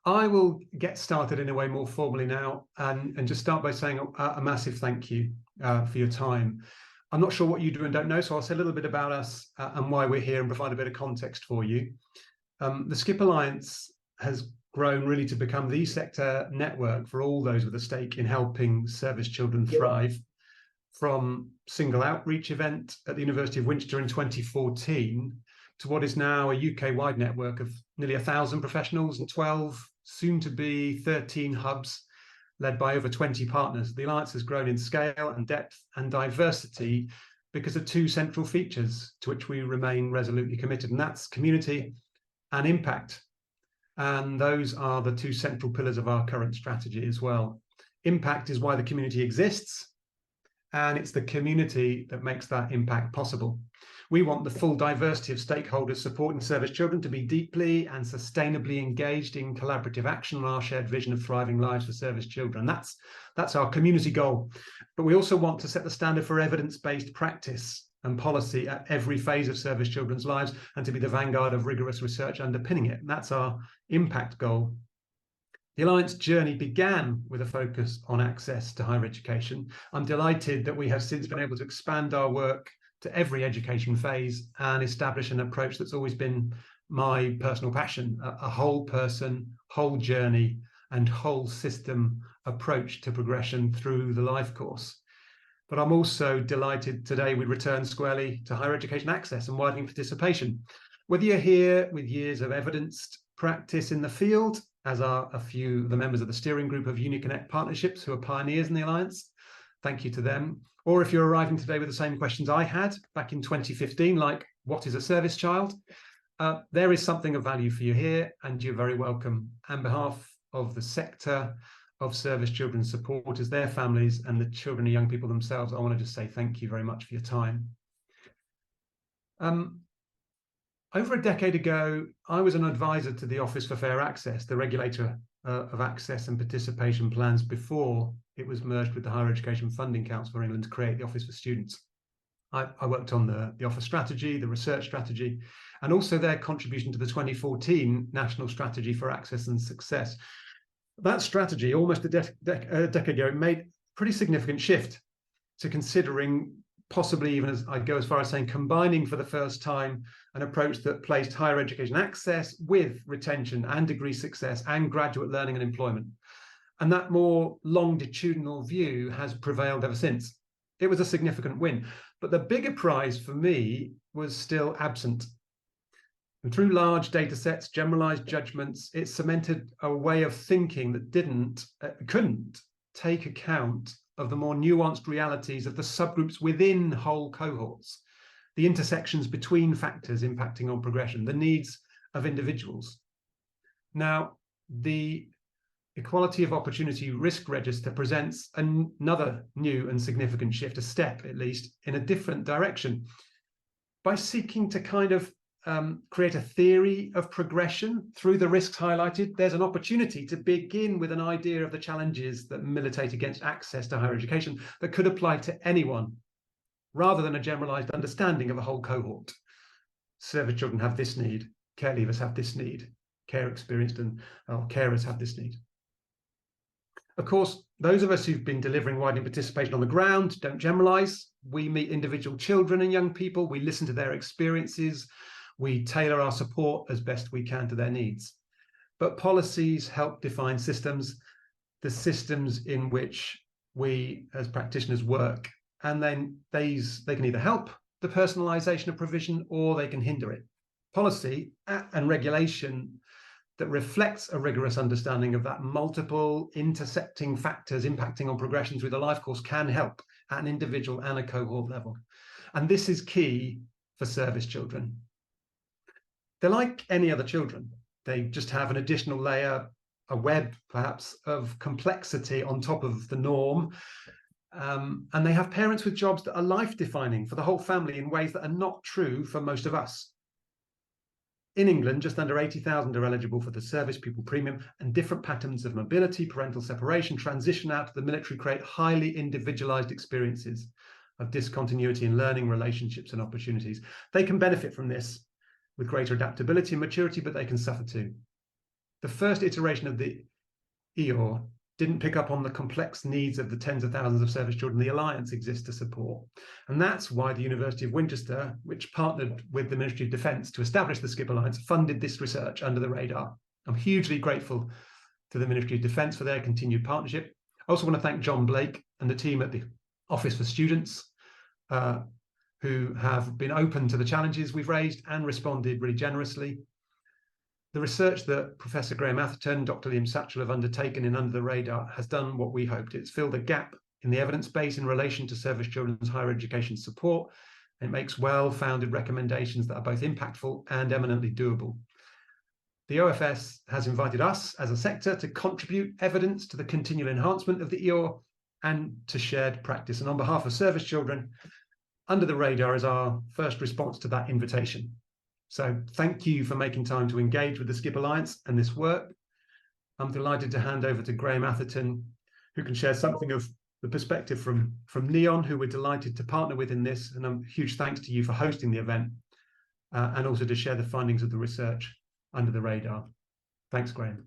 I will get started in a way more formally now and just start by saying a massive thank you for your time. I'm not sure what you do and don't know, so I'll say a little bit about us and why we're here and provide a bit of context for you. The SCiP Alliance has grown really to become the sector network for all those with a stake in helping service children thrive. From single outreach event at the University of Winchester in 2014 to what is now a UK-wide network of nearly 1,000 professionals and 12, soon to be 13 hubs led by over 20 partners. The Alliance has grown in scale and depth and diversity because of two central features to which we remain resolutely committed, and that's community and impact. And those are the two central pillars of our current strategy as well. Impact is why the community exists, and it's the community that makes that impact possible. We want the full diversity of stakeholders supporting service children to be deeply and sustainably engaged in collaborative action on our shared vision of thriving lives for service children. That's our community goal. But we also want to set the standard for evidence-based practice and policy at every phase of service children's lives and to be the vanguard of rigorous research underpinning it. And that's our impact goal. The Alliance journey began with a focus on access to higher education. I'm delighted that we have since been able to expand our work to every education phase and establish an approach that's always been my personal passion, a whole person, whole journey, and whole system approach to progression through the life course. But I'm also delighted today we return squarely to higher education access and widening participation. Whether you're here with years of evidenced practice in the field, as are a few of the members of the steering group of UniConnect partnerships who are pioneers in the Alliance, thank you to them. Or if you're arriving today with the same questions I had back in 2015, like what is a service child? There is something of value for you here, and you're very welcome. On behalf of the sector of service children supporters, their families, and the children and young people themselves, I want to just say thank you very much for your time. Over a decade ago, I was an advisor to the Office for Fair Access, the regulator of access and participation plans before it was merged with the Higher Education Funding Council for England to create the Office for Students. I worked on the offer strategy, the research strategy, and also their contribution to the 2014 National Strategy for Access and Success. That strategy, almost a decade ago, made a pretty significant shift to considering, possibly even as I'd go as far as saying, combining for the first time an approach that placed higher education access with retention and degree success and graduate learning and employment. And that more longitudinal view has prevailed ever since. It was a significant win, but the bigger prize for me was still absent. And through large data sets, generalized judgments, it cemented a way of thinking that couldn't take account of the more nuanced realities of the subgroups within whole cohorts, the intersections between factors impacting on progression, the needs of individuals. Now, the Equality of Opportunity Risk Register presents another new and significant shift, a step at least, in a different direction. By seeking to kind of create a theory of progression through the risks highlighted, there's an opportunity to begin with an idea of the challenges that militate against access to higher education that could apply to anyone, rather than a generalized understanding of a whole cohort. Service children have this need, care leavers have this need, care experienced and carers have this need. Of course, those of us who've been delivering widening participation on the ground don't generalize. We meet individual children and young people, we listen to their experiences, we tailor our support as best we can to their needs. But policies help define systems, the systems in which we as practitioners work, and then they can either help the personalization of provision or they can hinder it. Policy and regulation that reflects a rigorous understanding of that multiple intersecting factors impacting on progression through the life course can help at an individual and a cohort level. And this is key for service children. They're like any other children. They just have an additional layer, a web perhaps, of complexity on top of the norm. And they have parents with jobs that are life-defining for the whole family in ways that are not true for most of us. In England, just under 80,000 are eligible for the service pupil premium, and different patterns of mobility, parental separation, transition out to the military create highly individualized experiences of discontinuity in learning, relationships, and opportunities. They can benefit from this with greater adaptability and maturity, but they can suffer too. the first iteration of the EOR didn't pick up on the complex needs of the tens of thousands of service children the Alliance exists to support. And that's why the University of Winchester, which partnered with the Ministry of Defence to establish the SCiP Alliance, funded this research under the radar. I'm hugely grateful to the Ministry of Defence for their continued partnership. I also want to thank John Blake and the team at the Office for Students, who have been open to the challenges we've raised and responded really generously. The research that Professor Graham Atherton and Dr. Liam Satchell have undertaken in Under the Radar has done what we hoped. It's filled a gap in the evidence base in relation to service children's higher education support. It makes well-founded recommendations that are both impactful and eminently doable. The OFS has invited us as a sector to contribute evidence to the continual enhancement of the EOR and to shared practice. And on behalf of service children, Under the Radar is our first response to that invitation. So thank you for making time to engage with the SCiP Alliance and this work. I'm delighted to hand over to Graham Atherton, who can share something of the perspective from NEON, who we're delighted to partner with in this. And a huge thanks to you for hosting the event and also to share the findings of the research Under the Radar. Thanks, Graham.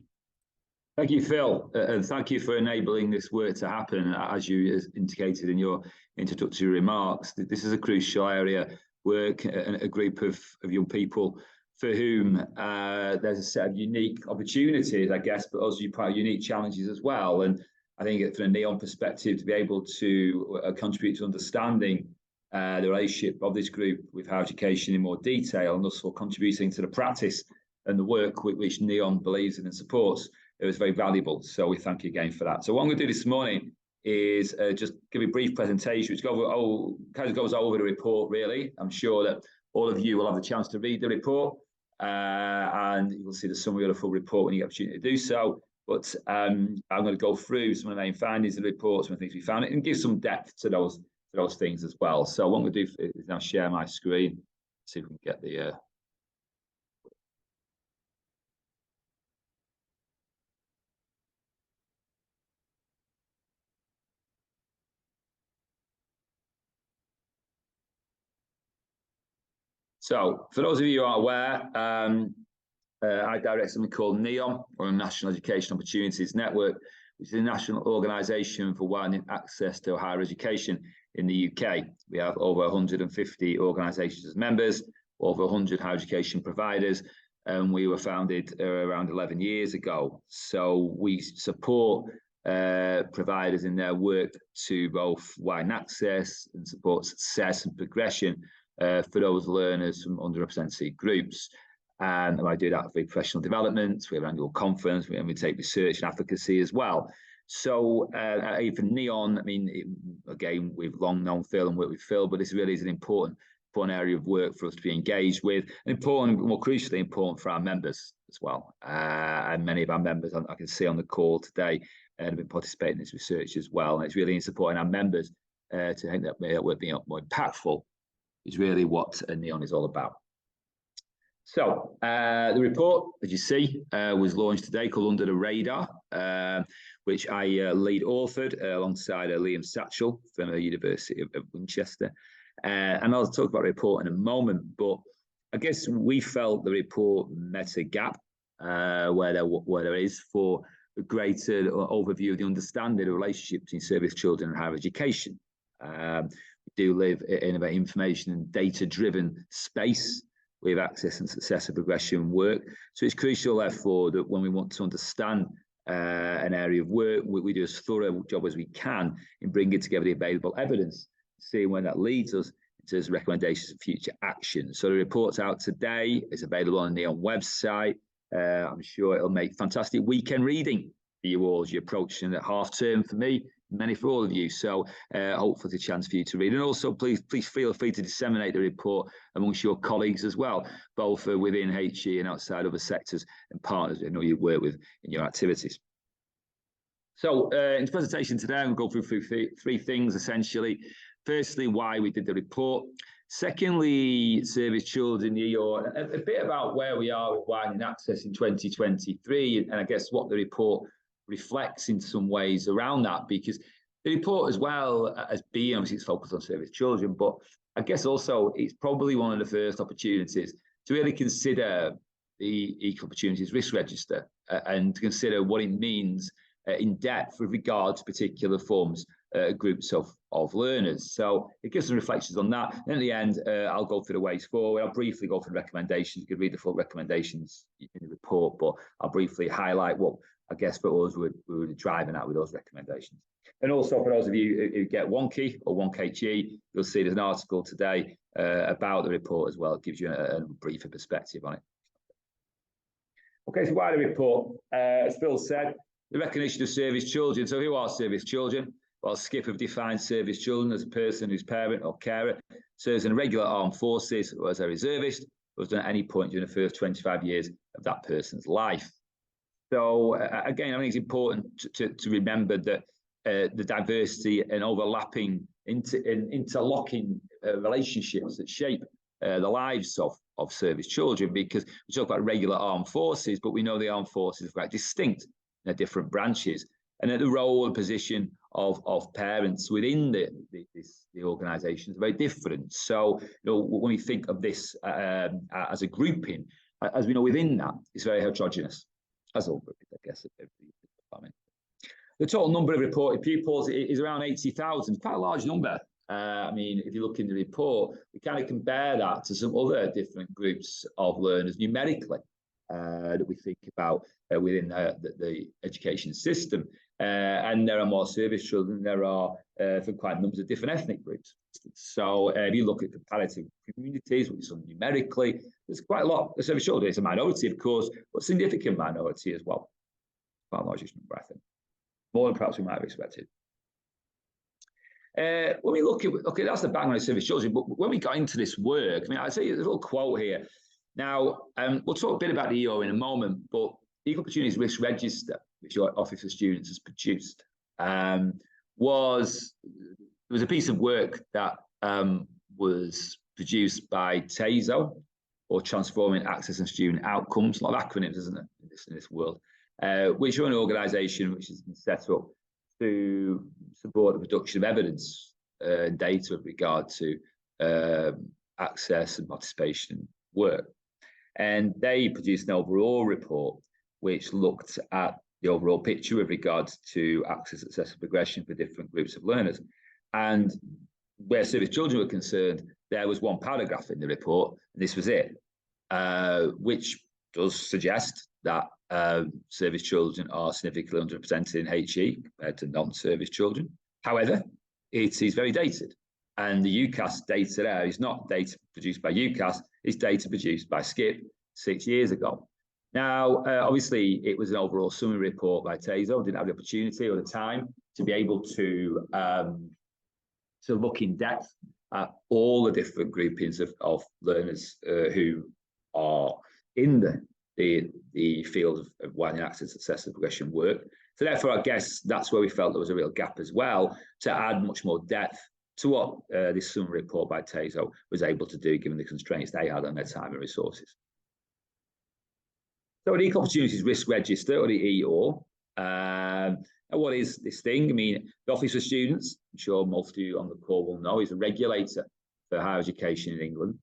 Thank you, Phil, and thank you for enabling this work to happen. As you indicated in your introductory remarks, this is a crucial area work, a group of young people for whom there's a set of unique opportunities, I guess, but also unique challenges as well. And I think from a NEON perspective, to be able to contribute to understanding the relationship of this group with higher education in more detail, and also contributing to the practice and the work which NEON believes in and supports, it was very valuable. So we thank you again for that. So what I'm going to do this morning is just give a brief presentation, which kind of goes over the report, really. I'm sure that all of you will have the chance to read the report, and you will see the summary of the full report when you get the opportunity to do so. But I'm going to go through some of the main findings of the report, some of the things we found, and give some depth to those things as well. So what I'm going to do is now share my screen, see if we can get the... So, for those of you who are aware, I direct something called NEON, or the National Education Opportunities Network, which is a national organisation for widening access to higher education in the UK. We have over 150 organisations as members, over 100 higher education providers, and we were founded around 11 years ago. So we support providers in their work to both widen access and support success and progression for those learners from underrepresented groups. And I do that for professional development. We have an annual conference, and we take research and advocacy as well. So for NEON, I mean, again, we've long known Phil and worked with Phil, but this really is an important area of work for us to be engaged with, and important, more crucially important for our members as well. And many of our members, I can see on the call today, have been participating in this research as well. And it's really in supporting our members to think that we're being more impactful is really what NEON is all about. So the report, as you see, was launched today, called Under the Radar, which I lead authored alongside Liam Satchell from the University of Winchester. And I'll talk about the report in a moment, but I guess we felt the report met a gap where there is for a greater overview of the understanding of the relationship between service children and higher education. We do live in a very information and data-driven space with access and success of progression work. So it's crucial, therefore, that when we want to understand an area of work, we do as thorough a job as we can in bringing together the available evidence, seeing where that leads us in terms of recommendations for future action. So the report's out today. It's available on the NEON website. I'm sure it'll make fantastic weekend reading for you all as you approach the half term for me, many for all of you. So hopefully it's a chance for you to read. And also please feel free to disseminate the report amongst your colleagues as well, both within HE and outside other sectors and partners I know you work with in your activities. So in the presentation today, I'm going to go through three things essentially. Firstly, why we did the report. Secondly, service children, or a bit about where we are with widening access in 2023, and I guess what the report reflects in some ways around that, because the report, as well as being, obviously it's focused on service children, but I guess also it's probably one of the first opportunities to really consider the Equal Opportunities Risk Register and to consider what it means in depth with regard to particular forms, groups of learners. So it gives some reflections on that. And at the end, I'll go through the ways forward. I'll briefly go through the recommendations. You can read the full recommendations in the report, but I'll briefly highlight what I guess for us we were driving at with those recommendations. And also for those of you who get 1Key or 1KG, you'll see there's an article today about the report as well. It gives you a briefer perspective on it. Okay, so why the report? As Phil said, the recognition of service children. So who are service children? Well, SCiP have defined service children as a person whose parent or carer serves in regular armed forces or as a reservist, or has done at any point during the first 25 years of that person's life. So again, I think it's important to remember that the diversity and overlapping, interlocking relationships that shape the lives of service children, because we talk about regular armed forces, but we know the armed forces are quite distinct in their different branches, and that the role and position of parents within the organisation is very different. So, when we think of this as a grouping, as we know within that, it's very heterogeneous, as all groupings, I guess. The total number of reported pupils is around 80,000, quite a large number. I mean, if you look in the report, we kind of compare that to some other different groups of learners numerically that we think about within the education system. And there are more service children, there are for quite numbers of different ethnic groups. So if you look at comparative communities, which is numerically, there's quite a lot of service children. It's a minority, of course, but a significant minority as well. Quite a large number, I think. More than perhaps we might have expected. When we look at, okay, that's the background of service children, but when we got into this work, I mean, I'd say there's a little quote here. Now, we'll talk a bit about the EO in a moment, but the Equal Opportunities Risk Register, which your Office for Students has produced, was a piece of work that was produced by TASO, or Transforming Access and Student Outcomes. A lot of acronyms, isn't it, in this world? Which are an organisation which has been set up to support the production of evidence and data with regard to access and participation work. And they produced an overall report which looked at the overall picture with regards to access, success, and progression for different groups of learners. And where service children were concerned, there was one paragraph in the report, and this was it, which does suggest that service children are significantly underrepresented in HE compared to non-service children. However, it is very dated, and the UCAS data there is not data produced by UCAS, it's data produced by SCiP 6 years ago. Now, obviously, it was an overall summary report by TASO. Didn't have the opportunity or the time to be able to look in depth at all the different groupings of learners who are in the field of widening access, success, and progression work. So therefore, I guess that's where we felt there was a real gap as well, to add much more depth to what this summary report by TASO was able to do, given the constraints they had on their time and resources. So the Equal Opportunities Risk Register, or the EO, what is this thing? I mean, the Office for Students, I'm sure most of you on the call will know, is a regulator for higher education in England.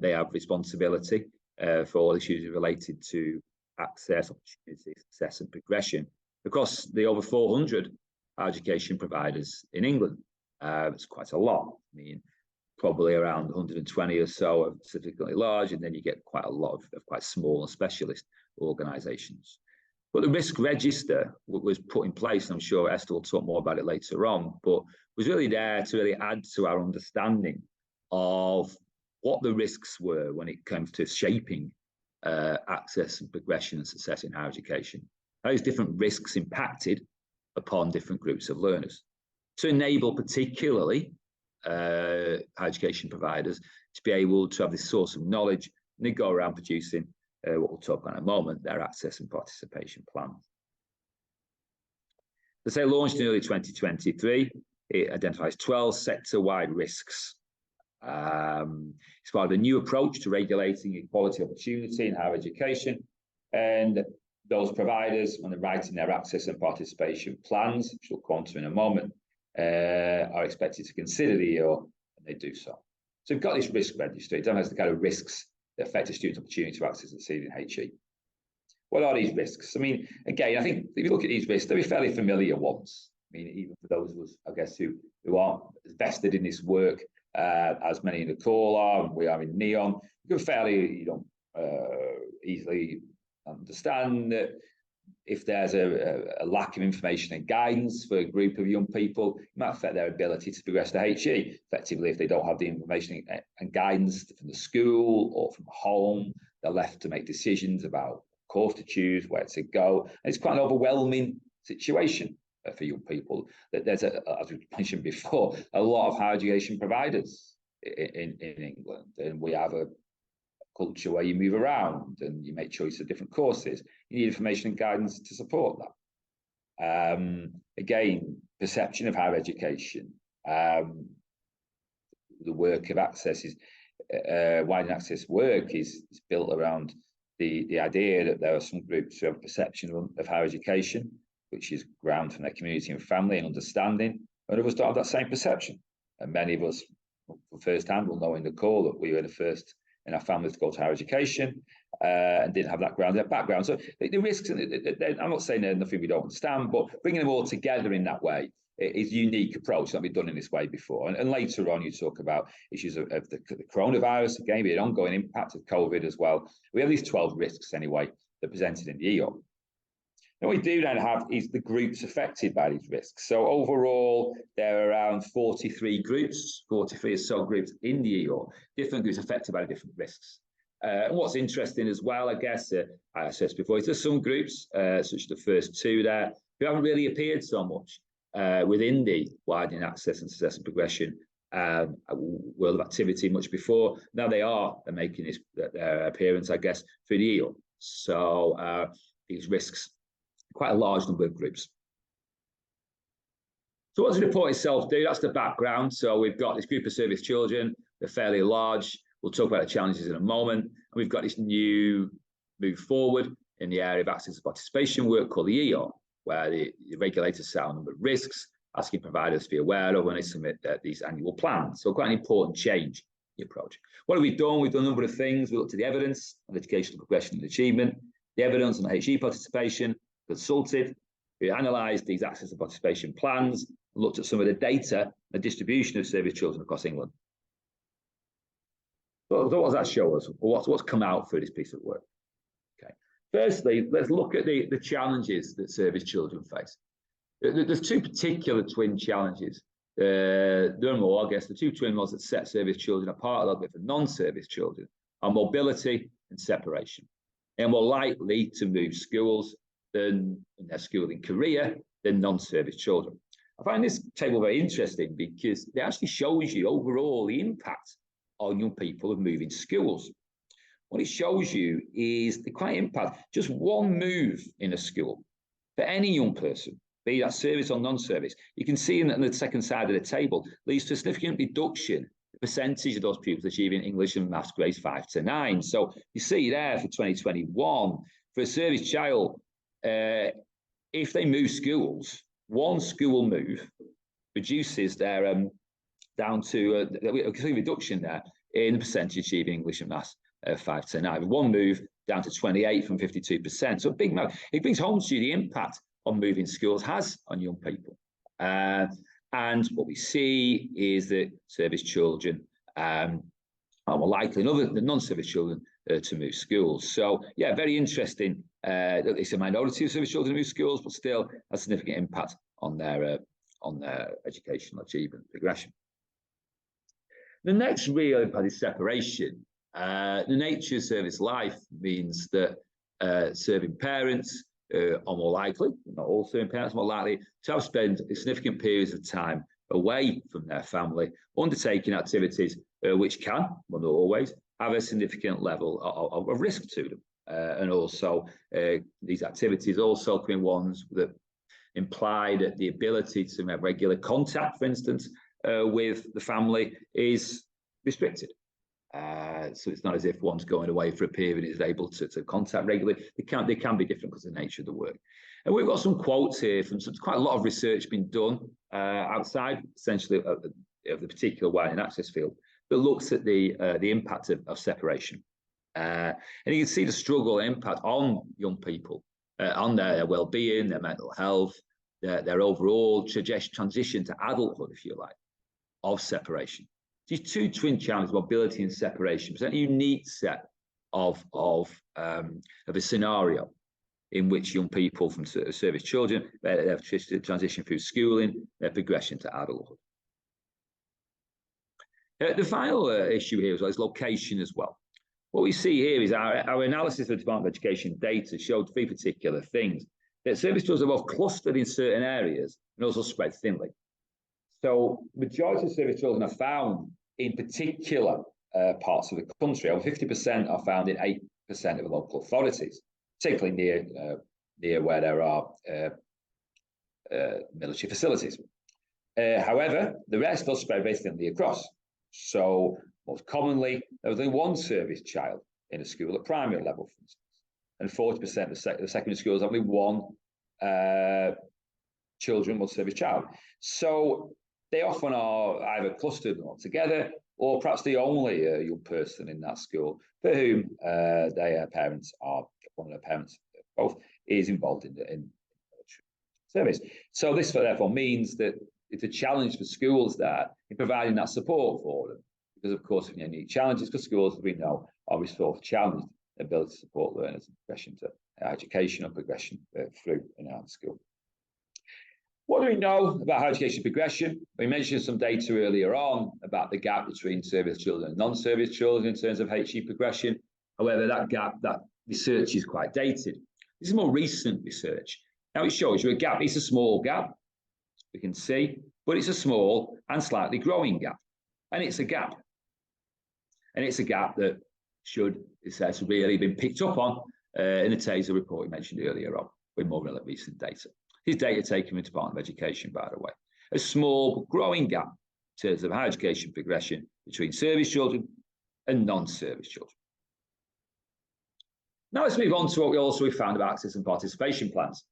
They have responsibility for all issues related to access, opportunity, success, and progression across the over 400 higher education providers in England. It's quite a lot. I mean, probably around 120 or so are significantly large, and then you get quite a lot of quite small and specialist organisations. But the risk register was put in place, and I'm sure Esther will talk more about it later on, but was really there to really add to our understanding of what the risks were when it comes to shaping access and progression and success in higher education. Those different risks impacted upon different groups of learners to enable particularly higher education providers to be able to have this source of knowledge, and they go around producing what we'll talk about in a moment, their access and participation plans. As I say, launched in early 2023, it identifies 12 sector-wide risks. It's part of a new approach to regulating equality opportunity in higher education, and those providers, when they're writing their access and participation plans, which we'll come to in a moment, are expected to consider the EO, and they do so. So we've got this risk register. It has the kind of risks that affect a student's opportunity to access and succeed in HE. what are these risks? I mean, again, I think if you look at these risks, they'll be fairly familiar ones. I mean, even for those of us, I guess, who aren't as vested in this work as many in the call are, and we are in NEOM, you can fairly, easily understand that if there's a lack of information and guidance for a group of young people, it might affect their ability to progress to HE. Effectively, if they don't have the information and guidance from the school or from home, they're left to make decisions about course to choose, where to go. And it's quite an overwhelming situation for young people. That there's, as we mentioned before, a lot of higher education providers in England, and we have a culture where you move around and you make choice of different courses. You need information and guidance to support that. Again, perception of higher education. The work of access is widening access work is built around the idea that there are some groups who have a perception of higher education, which is grounded from their community and family and understanding, and others don't have that same perception. And many of us, for first hand, will know in the call that we were the first in our families to go to higher education and didn't have that ground, that background. So the risks, I'm not saying there's nothing we don't understand, but bringing them all together in that way is a unique approach that we've done in this way before. And later on, you talk about issues of the coronavirus, again, the ongoing impact of COVID as well. We have these 12 risks anyway that are presented in the EO. What we do then have is the groups affected by these risks. So overall, there are around 43 groups, 43 subgroups in the EO, different groups affected by different risks. And what's interesting as well, I guess, I said before, is there's some groups, such as the first two there, who haven't really appeared so much within the widening access and success and progression world of activity much before. Now they are making their appearance, I guess, through the EO. So these risks, quite a large number of groups. So what does the report itself do? That's the background. So we've got this group of service children. They're fairly large. We'll talk about the challenges in a moment. And we've got this new move forward in the area of access and participation work called the EO, where the regulators set out a number of risks, asking providers to be aware of when they submit these annual plans. So quite an important change in the approach. What have we done? We've done a number of things. We looked at the evidence on educational progression and achievement, the evidence on HE participation, consulted, we analysed these access and participation plans, and looked at some of the data and distribution of service children across England. So what does that show us? What's come out through this piece of work? Okay. Firstly, let's look at the challenges that service children face. There's two particular twin challenges. There are more, I guess. The two twin ones that set service children apart a little bit from non-service children are mobility and separation. They're more likely to move schools than in their schooling career than non-service children. I find this table very interesting because it actually shows you overall the impact on young people of moving schools. What it shows you is the quite impact. Just one move in a school for any young person, be that service or non-service, you can see in the second side of the table, leads to a significant reduction in the percentage of those pupils achieving English and maths grades 5 to 9. So you see there for 2021, for a service child, if they move schools, one school move reduces their down to a reduction there in the percentage achieving English and maths 5 to 9. With one move down to 28 from 52%. So a big move. It brings home to you the impact on moving schools has on young people. And what we see is that service children are more likely than non-service children to move schools. So yeah, very interesting. It's a minority of service children who move schools, but still a significant impact on their educational achievement progression. The next real impact is separation. The nature of service life means that serving parents are more likely, not all serving parents, are more likely to have spent significant periods of time away from their family, undertaking activities which can, but not always, have a significant level of risk to them. And also, these activities also can be ones that imply that the ability to have regular contact, for instance, with the family is restricted. So it's not as if one's going away for a period and is able to contact regularly. They can be different because of the nature of the work. And we've got some quotes here from quite a lot of research being done outside, essentially, of the particular widening access field that looks at the impact of separation. And you can see the struggle and impact on young people, on their well-being, their mental health, their overall transition to adulthood, if you like, of separation. These two twin challenges, mobility and separation, present a unique set of a scenario in which young people from service children, their transition through schooling, their progression to adulthood. The final issue here is location as well. What we see here is our analysis of the Department of Education data showed three particular things. That service children are both clustered in certain areas and also spread thinly. So the majority of service children are found in particular parts of the country. Over 50% are found in 8% of local authorities, particularly near where there are military facilities. However, the rest are spread very thinly across. So most commonly, there was only one service child in a school at primary level, for instance. And 40% of the secondary schools only one children will service child. So they often are either clustered all together, or perhaps the only young person in that school for whom their parents are, one of their parents, both, is involved in service. So this therefore means that it's a challenge for schools there in providing that support for them. Because of course, we need challenges for schools, as we know, are resource challenged, their ability to support learners in progression to education or progression through and out of school. What do we know about higher education progression? We mentioned some data earlier on about the gap between service children and non-service children in terms of HE progression. However, that research is quite dated. This is more recent research. Now it shows you a gap. It's a small gap, we can see, but it's a small and slightly growing gap. And it's a gap. And it's a gap that has really been picked up on in the TASER report we mentioned earlier on with more recent data. This data taken from the Department of Education, by the way. A small but growing gap in terms of higher education progression between service children and non-service children. Now let's move on to what we also found about access and participation plans.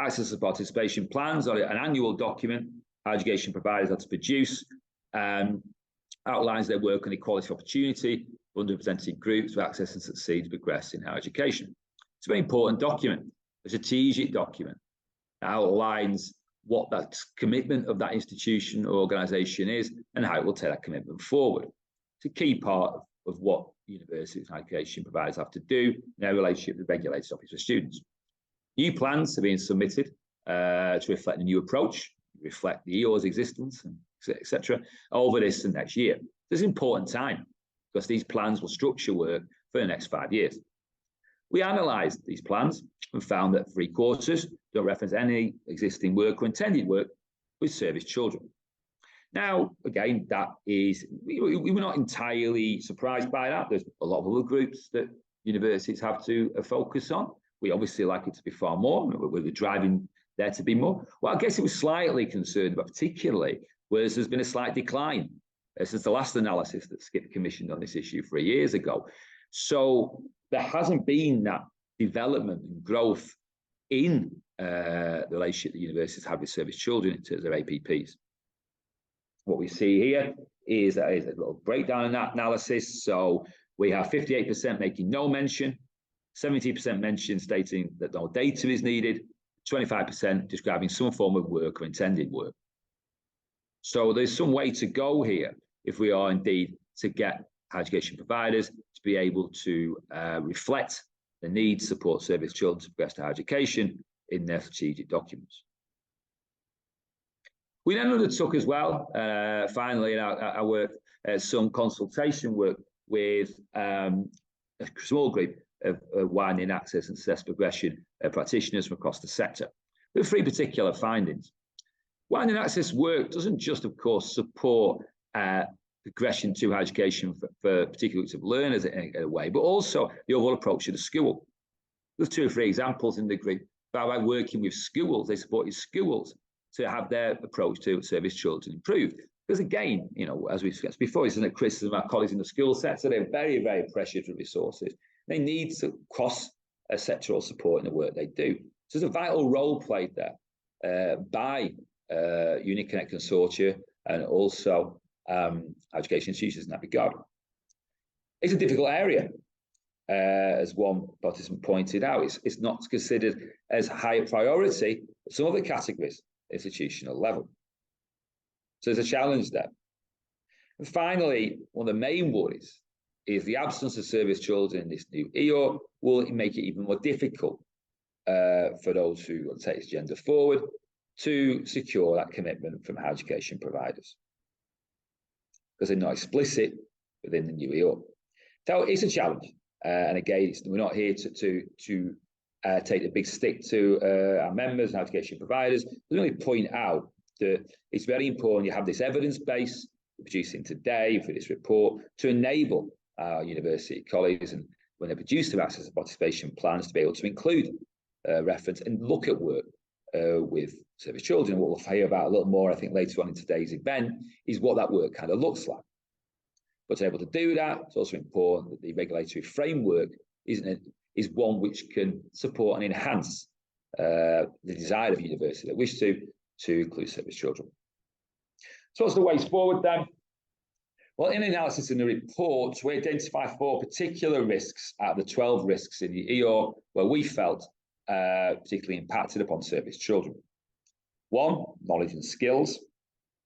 Access and participation plans are an annual document higher education providers have to produce, outlines their work on equality of opportunity for underrepresented groups to access and succeed to progress in higher education. It's a very important document, a strategic document. It outlines what that commitment of that institution or organisation is and how it will take that commitment forward. It's a key part of what universities and education providers have to do in their relationship with regulators' office for students. New plans are being submitted to reflect the new approach, reflect the EO's existence, etc., over this and next year. This is an important time because these plans will structure work for the next 5 years. We analysed these plans and found that 3/4 don't reference any existing work or intended work with service children. Now, again, that is, we were not entirely surprised by that. There's a lot of other groups that universities have to focus on. We obviously like it to be far more. We're driving there to be more. Well, I guess it was slightly concerned about particularly, whereas there's been a slight decline since the last analysis that SCiP commissioned on this issue 3 years ago. So there hasn't been that development and growth in the relationship that universities have with service children in terms of APPs. What we see here is a little breakdown in that analysis. So we have 58% making no mention, 70% mention stating that no data is needed, 25% describing some form of work or intended work. So there's some way to go here if we are indeed to get education providers to be able to reflect the need to support service children to progress to higher education in their strategic documents. We then undertook as well, finally, in our work, some consultation work with a small group of widening access and success progression practitioners from across the sector. There are 3 particular findings. Widening access work doesn't just, of course, support progression to higher education for particular groups of learners in a way, but also the overall approach to the school. There's 2 or 3 examples in the group. By working with schools, they supported schools to have their approach to service children improved. Because again, you know, as we've discussed before, isn't it criticism of our colleagues in the school sector? They're very, very pressured for resources. They need to cross-sectoral support in the work they do. So there's a vital role played there by UniConnect Consortia and also education institutions in that regard. It's a difficult area. as one participant pointed out, it's not considered as high a priority as some other categories at institutional level. So there's a challenge there. And finally, one of the main worries is the absence of service children in this new EO will make it even more difficult for those who want to take this agenda forward to secure that commitment from higher education providers, because they're not explicit within the new EO. So it's a challenge. And again, we're not here to take the big stick to our members and education providers. We only point out that it's very important you have this evidence base we're producing today for this report to enable our university colleagues, and when they produce their access and participation plans, to be able to include reference and look at work with service children. What we'll hear about a little more, I think, later on in today's event is what that work kind of looks like. But to be able to do that, it's also important that the regulatory framework is one which can support and enhance the desire of universities that wish to include service children. So what's the way forward then? Well, in analysis in the report, we identify 4 particular risks out of the 12 risks in the EO where we felt particularly impacted upon service children. 1, knowledge and skills.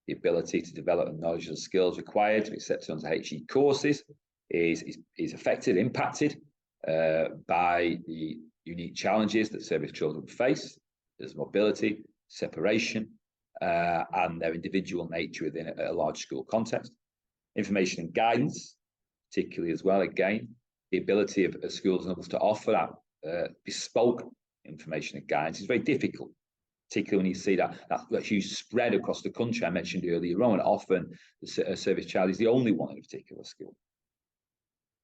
The ability to develop the knowledge and skills required to be accepted onto HE courses is affected, impacted by the unique challenges that service children face. There's mobility, separation, and their individual nature within a large school context. Information and guidance, particularly as well, again, the ability of schools and others to offer that bespoke information and guidance is very difficult, particularly when you see that huge spread across the country I mentioned earlier on. Often the service child is the only one in a particular school.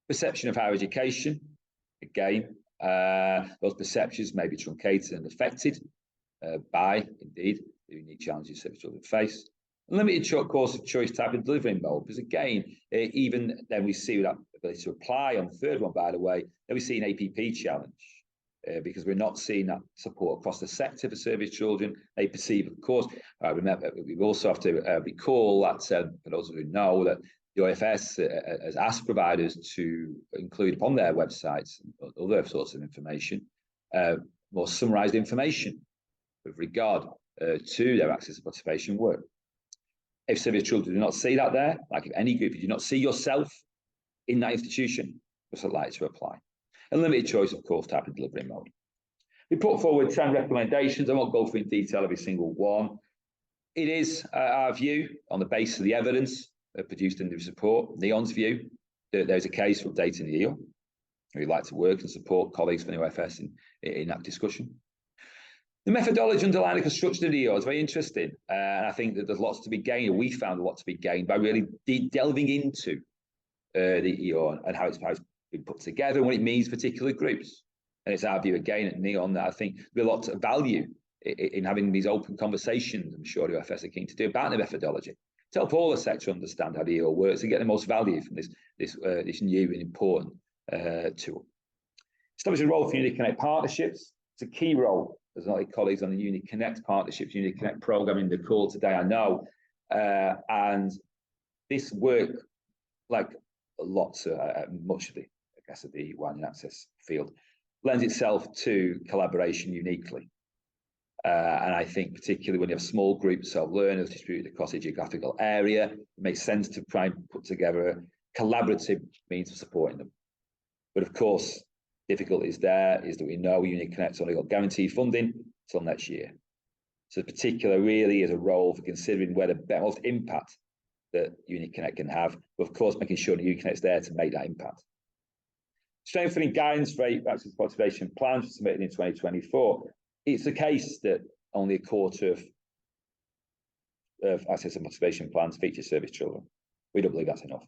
Perception of higher education, again, those perceptions may be truncated and affected by, indeed, the unique challenges service children face. Limited course of choice type of delivery mode, because again, even then we see that ability to apply on the third one, by the way, then we see an APP challenge. Because we're not seeing that support across the sector for service children. They perceive, of course, remember, we also have to recall that, for those who know, that the OFS has asked providers to include upon their websites and other sorts of information, more summarised information with regard to their access and participation work. If service children do not see that there, like if any group, you do not see yourself in that institution, just like to apply. And limited choice, of course, type of delivery mode. We put forward 10 recommendations. I won't go through in detail every single one. It is our view, on the basis of the evidence produced in this report, NEON's view, that there's a case for updating the EO. We'd like to work and support colleagues from the OFS in that discussion. The methodology underlying the construction of the EO is very interesting. And I think that there's lots to be gained, or we found a lot to be gained by really delving into the EO and how it's been put together and what it means for particular groups. And it's our view again at NEON that I think there's a lot of value in having these open conversations. I'm sure the OFS are keen to do about the methodology to help all the sector understand how the EO works and get the most value from this new and important tool. Establish a role for UniConnect partnerships. It's a key role. There's a lot of colleagues on the UniConnect partnerships, UniConnect program in the call today, I know. And this work, like much of the of the widening access field, lends itself to collaboration uniquely. And I think particularly when you have small groups of learners distributed across a geographical area, it makes sense to try and put together a collaborative means of supporting them. But of course, difficulties there is that we know UniConnect's only got guaranteed funding till next year. So particular really is a role for considering where the most impact that UniConnect can have, but of course making sure that UniConnect's there to make that impact. Strengthening guidance for access participation plans submitted in 2024. It's the case that only a quarter of access and participation plans feature service children. We don't believe that's enough.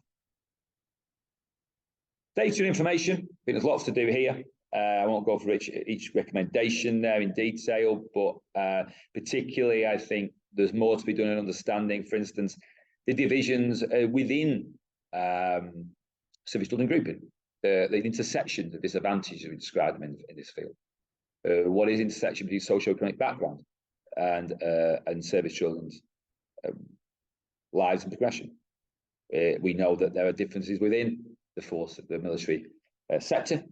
Data and information. I think there's lots to do here. I won't go through each recommendation there in detail, but particularly I think there's more to be done in understanding, for instance, the divisions within service children grouping. The intersections of disadvantage as we describe them in this field. What is intersection between socio-economic background and service children's lives and progression? We know that there are differences within the force of the military sector,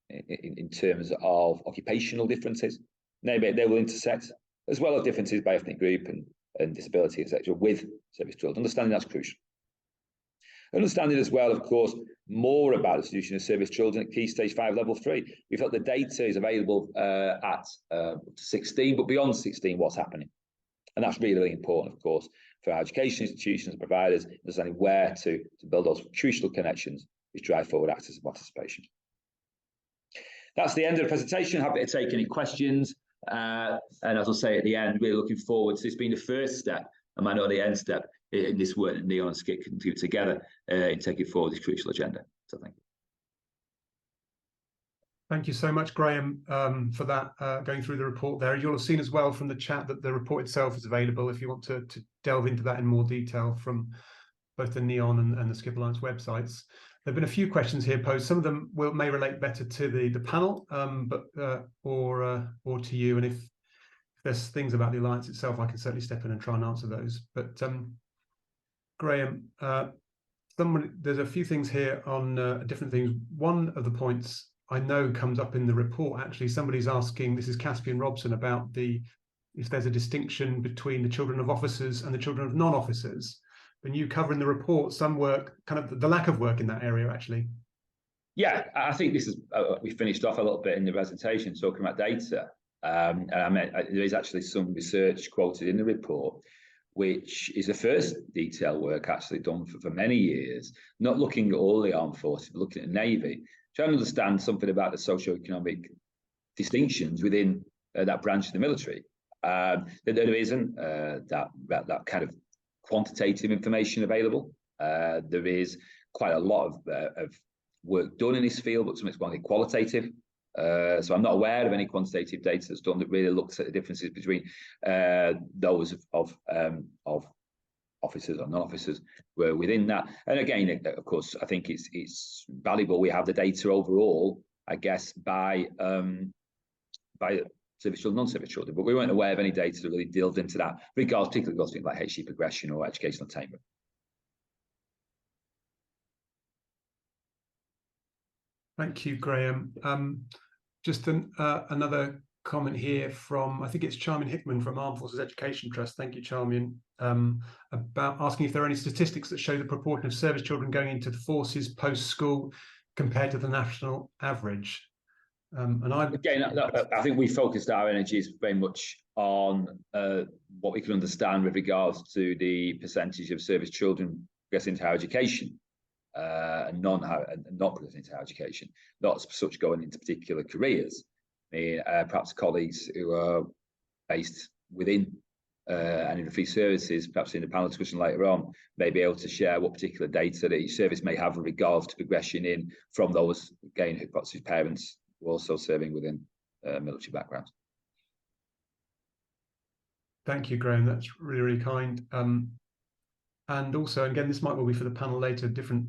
in terms of occupational differences. Maybe they will intersect, as well as differences by ethnic group and disability, etc., with service children. Understanding that's crucial. Understanding as well, of course, more about the solution of service children at Key Stage 5 Level 3. We felt the data is available at 16, but beyond 16, what's happening? And that's really, really important, of course, for our education institutions and providers, understanding where to build those crucial connections which drive forward access and participation. That's the end of the presentation. Happy to take any questions. And as I'll say at the end, we're looking forward to this being the first step, and might not the end step, in this work that Neon and SCiP can do together in taking forward this crucial agenda. So thank you. Thank you so much, Graham, for that, going through the report there. You'll have seen as well from the chat that the report itself is available if you want to delve into that in more detail from both the Neon and the SCiP Alliance websites. There have been a few questions here posed. Some of them may relate better to the panel, or to you. And if there's things about the Alliance itself, I can certainly step in and try and answer those. But Graham, there's a few things here on different things. One of the points I know comes up in the report, actually, somebody's asking, this is Caspian Robson, about if there's a distinction between the children of officers and the children of non-officers. And you cover in the report some work, kind of the lack of work in that area, actually. Yeah, I think this is, we finished off a little bit in the presentation talking about data. And there is actually some research quoted in the report, which is the first detailed work actually done for many years, not looking at all the armed forces, but looking at the Navy, trying to understand something about the socio-economic distinctions within that branch of the military. That there isn't that kind of quantitative information available. There is quite a lot of work done in this field, but some it's more qualitative. So I'm not aware of any quantitative data that's done that really looks at the differences between those of officers or non-officers were within that. And again, of course, I think it's valuable. We have the data overall, I guess, by service children, non-service children, but we weren't aware of any data that really delved into that, particularly those things like HC progression or educational attainment. Thank you, Graham. Just another comment here from, I think it's Charmian Hickman from Armed Forces Education Trust. Thank you, Charmian. About asking if there are any statistics that show the proportion of service children going into the forces post-school compared to the national average. And I think we focused our energies very much on what we can understand with regards to the percentage of service children progressing into higher education and not progressing into higher education, not such going into particular careers. I mean, perhaps colleagues who are based within and in the free services, perhaps in the panel discussion later on, may be able to share what particular data that each service may have with regards to progression in from those, again, whose parents were also serving within military backgrounds. Thank you, Graham. That's really, really kind. And also, again, this might well be for the panel later, different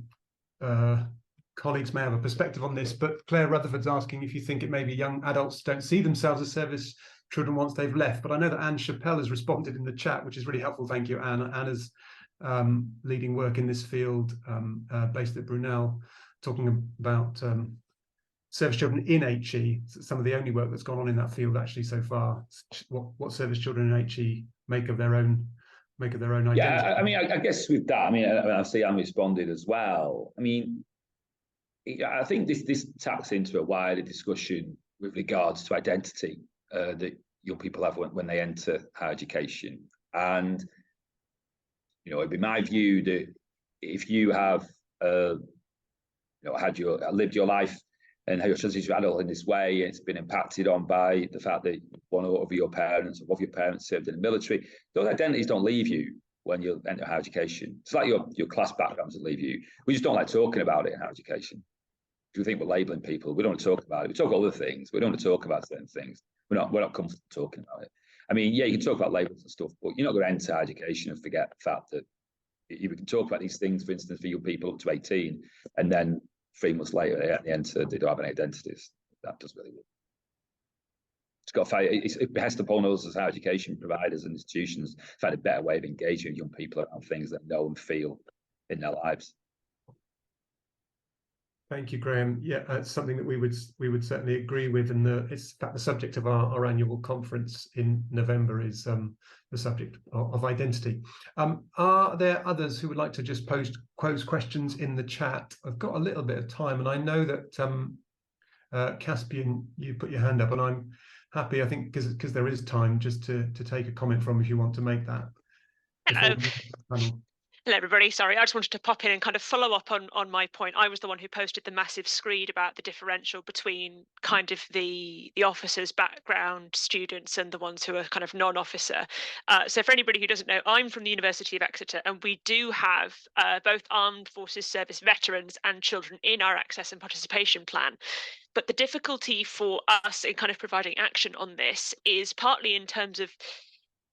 colleagues may have a perspective on this, but Claire Rutherford's asking if you think it may be young adults don't see themselves as service children once they've left. But I know that Anne Chappelle has responded in the chat, which is really helpful. Thank you, Anne. Anna's leading work in this field, based at Brunel, talking about service children in HE. Some of the only work that's gone on in that field actually so far. What service children in HE make of their own identity. Yeah, I mean, I guess with that, I see Anne responded as well. I mean, I think this taps into a wider discussion with regards to identity that young people have when they enter higher education. And, you know, it'd be my view that if you have, lived your life and how you're transitioned to adult in this way, it's been impacted on by the fact that one of your parents or both your parents served in the military, those identities don't leave you when you enter higher education. It's like your class backgrounds that leave you. We just don't like talking about it in higher education. If we think we're labelling people, we don't want to talk about it. We talk about other things. We don't want to talk about certain things. We're not comfortable talking about it. I mean, yeah, you can talk about labels and stuff, but you're not going to enter higher education and forget the fact that you can talk about these things, for instance, for young people up to 18, and then 3 months later they enter, they don't have any identities. That does really work. It's got to fight. It has to upon us as higher education providers and institutions find a better way of engaging young people around things that know and feel in their lives. Thank you, Graham. Yeah, it's something that we would certainly agree with, and it's in fact the subject of our annual conference in November is the subject of identity. Are there others who would like to just pose questions in the chat? I've got a little bit of time, and I know that Caspian, you put your hand up, and I'm happy, I think, because there is time, just to take a comment from if you want to make that. Hello. Panel. Hello, everybody. Sorry, I just wanted to pop in and kind of follow up on my point. I was the one who posted the massive screed about the differential between kind of the officers' background students and the ones who are kind of non-officer. So for anybody who doesn't know, I'm from the University of Exeter, and we do have both armed forces service veterans and children in our access and participation plan. But the difficulty for us in kind of providing action on this is partly in terms of,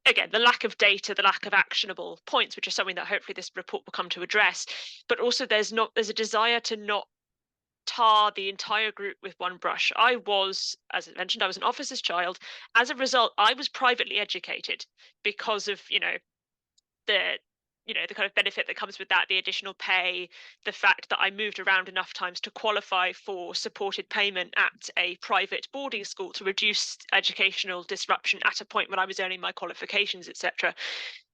again, the lack of data, the lack of actionable points, which is something that hopefully this report will come to address. But also there's a desire to not tar the entire group with one brush. I was, as I mentioned, I was an officer's child. As a result, I was privately educated because of, the kind of benefit that comes with that, the additional pay, the fact that I moved around enough times to qualify for supported payment at a private boarding school to reduce educational disruption at a point when I was earning my qualifications, etc.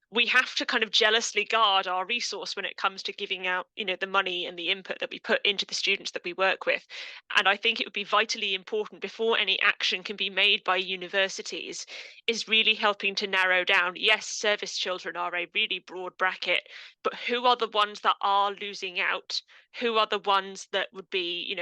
We have to kind of jealously guard our resource when it comes to giving out, the money and the input that we put into the students that we work with. And I think it would be vitally important before any action can be made by universities is really helping to narrow down, yes, service children are a really broad bracket, but who are the ones that are losing out? Who are the ones that would be,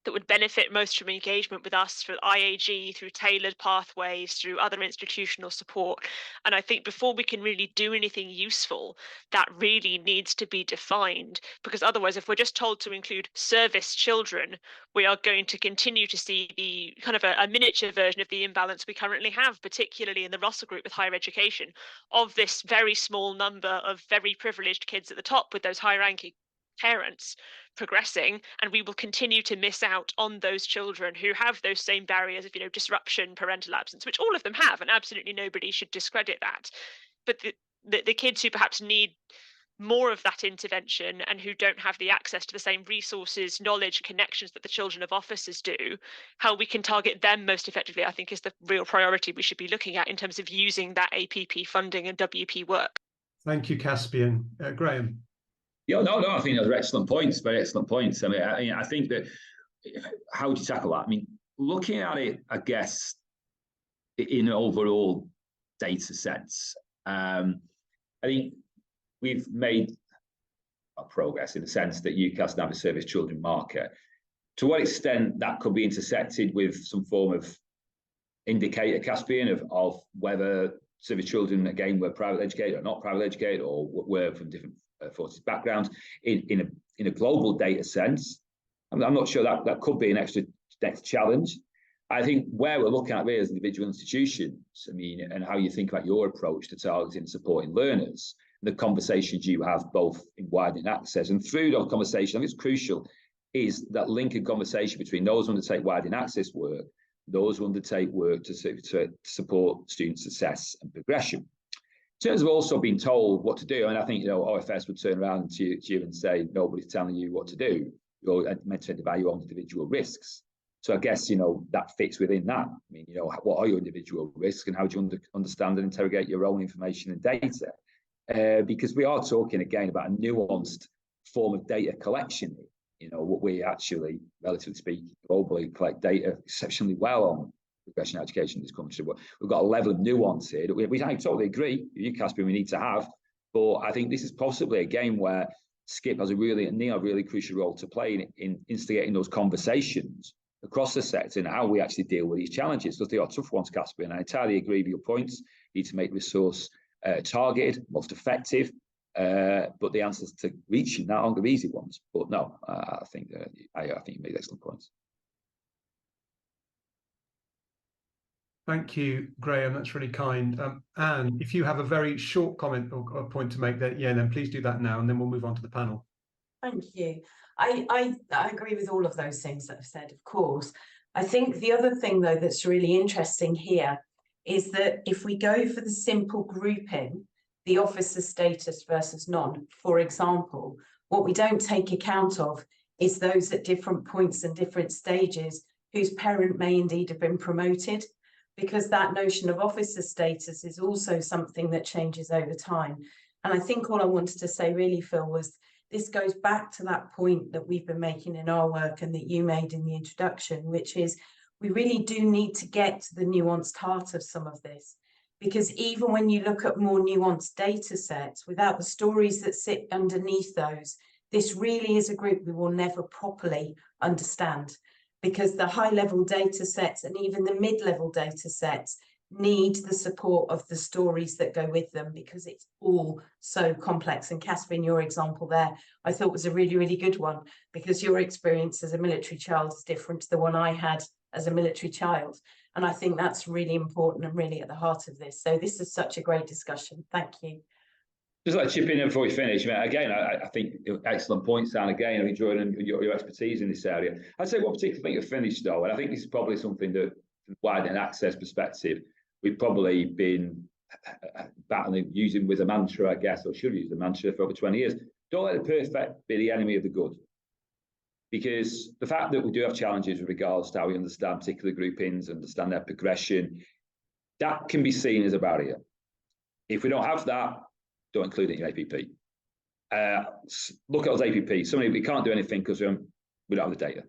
that would benefit most from engagement with us through IAG, through tailored pathways, through other institutional support. And I think before we can really do anything useful, that really needs to be defined, because otherwise, if we're just told to include service children, we are going to continue to see the kind of a miniature version of the imbalance we currently have, particularly in the Russell group with higher education, of this very small number of very privileged kids at the top with those high ranking parents progressing, and we will continue to miss out on those children who have those same barriers of disruption, parental absence, which all of them have, and absolutely nobody should discredit that. But the kids who perhaps need more of that intervention and who don't have the access to the same resources, knowledge, connections that the children of officers do, how we can target them most effectively, I think, is the real priority we should be looking at in terms of using that APP funding and WP work. Thank you, Caspian. Graham. Yeah, no, I think those are excellent points, very excellent points. I mean, I think that, how would you tackle that? I mean, looking at it, I guess, in an overall data sense, I think we've made progress in the sense that UCAS now have a service children marker. To what extent that could be intersected with some form of indicator, Caspian, of whether service children, again, were privately educated or not privately educated, or were from different forces backgrounds in a global data sense. I'm not sure that could be an extra next challenge. I think where we're looking at really as individual institutions, I mean, and how you think about your approach to targeting and supporting learners, the conversations you have both in widening access and through those conversations, I think it's crucial, is that link and conversation between those who undertake widening access work, those who undertake work to support student success and progression. In terms of also being told what to do, and I think OFS would turn around to you and say, nobody's telling you what to do. You're meant to identify your own individual risks. So I guess that fits within that. I mean, what are your individual risks, and how do you understand and interrogate your own information and data? Because we are talking again about a nuanced form of data collection. What we actually, relatively speaking, globally collect data exceptionally well on progression education in this country. We've got a level of nuance here that I totally agree with you, Caspian, we need to have. But I think this is possibly a game where SCiP has a really crucial role to play in instigating those conversations across the sector and how we actually deal with these challenges, because they are tough ones, Caspian. I entirely agree with your points. You need to make resource targeted, most effective, but the answers to reaching that aren't the easy ones. But no, I think you made excellent points. Thank you, Graham. That's really kind. Anne, if you have a very short comment or point to make, then please do that now, and then we'll move on to the panel. Thank you. I agree with all of those things that I've said, of course. I think the other thing, though, that's really interesting here is that if we go for the simple grouping, the officer status versus non, for example, what we don't take account of is those at different points and different stages whose parent may indeed have been promoted, because that notion of officer status is also something that changes over time. And I think all I wanted to say really, Phil, was this goes back to that point that we've been making in our work and that you made in the introduction, which is we really do need to get to the nuanced heart of some of this. Because even when you look at more nuanced data sets, without the stories that sit underneath those, this really is a group we will never properly understand, because the high-level data sets and even the mid-level data sets need the support of the stories that go with them, because it's all so complex. And Caspian, your example there, I thought was a really, really good one, because your experience as a military child is different to the one I had as a military child. And I think that's really important and really at the heart of this. So this is such a great discussion. Thank you. Just like chip in before we finish. I think excellent points, Dan. Again, I'm enjoying your expertise in this area. I'd say one particular thing to finish though, and I think this is probably something that, from widening access perspective, we've probably been battling, using with a mantra, I guess, or should use the mantra for over 20 years. Don't let the perfect be the enemy of the good. Because the fact that we do have challenges with regards to how we understand particular groupings, understand their progression, that can be seen as a barrier. If we don't have that, don't include it in your APP. Look at those APPs. Somebody, we can't do anything because we don't have the data.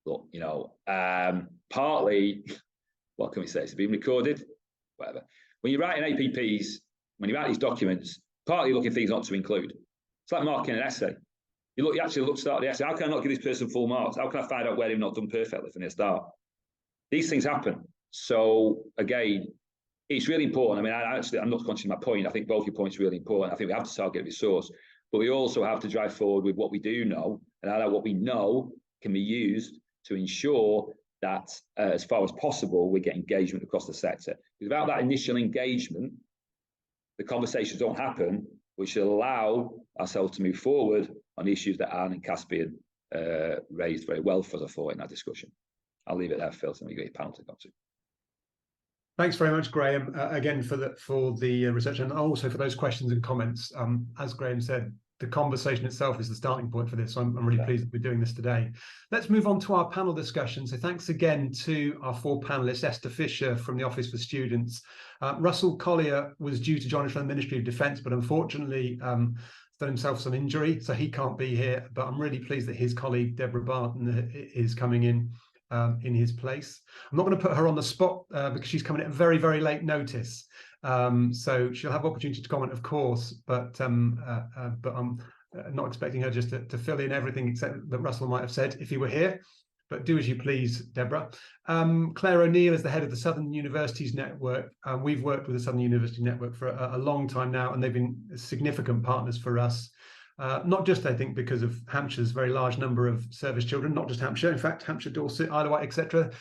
Look, partly, what can we say? It's been recorded, whatever. When you're writing APPs, when you write these documents, partly looking at things not to include. It's like marking an essay. You actually look to start the essay. How can I not give this person full marks? How can I find out where they've not done perfectly from the start? These things happen. So again, it's really important. I'm not conscious of my point. I think both your points are really important. I think we have to target resource, but we also have to drive forward with what we do know, and how what we know can be used to ensure that as far as possible, we get engagement across the sector. Without that initial engagement, the conversations don't happen, which will allow ourselves to move forward on the issues that Anne and Caspian raised very well for us, I thought, in that discussion. I'll leave it there, Phil, so we get your panel to go to. Thanks very much, Graham, again for the research, and also for those questions and comments. As Graham said, the conversation itself is the starting point for this. So I'm really pleased that we're doing this today. Let's move on to our panel discussion. So thanks again to our four panelists: Esther Fisher from the Office for Students. Russell Collier was due to join us from the Ministry of Defence, but unfortunately done himself some injury, so he can't be here. But I'm really pleased that his colleague, Deborah Barton, is coming in his place. I'm not going to put her on the spot because she's coming at a very, very late notice. So she'll have opportunity to comment, of course, but I'm not expecting her just to fill in everything except that Russell might have said if he were here. But do as you please, Deborah. Claire O'Neill is the head of the Southern Universities Network. We've worked with the Southern University Network for a long time now, and they've been significant partners for us. Not just, I think, because of Hampshire's very large number of service children, not just Hampshire, in fact, Hampshire, Dorset, Isle of Wight, etc.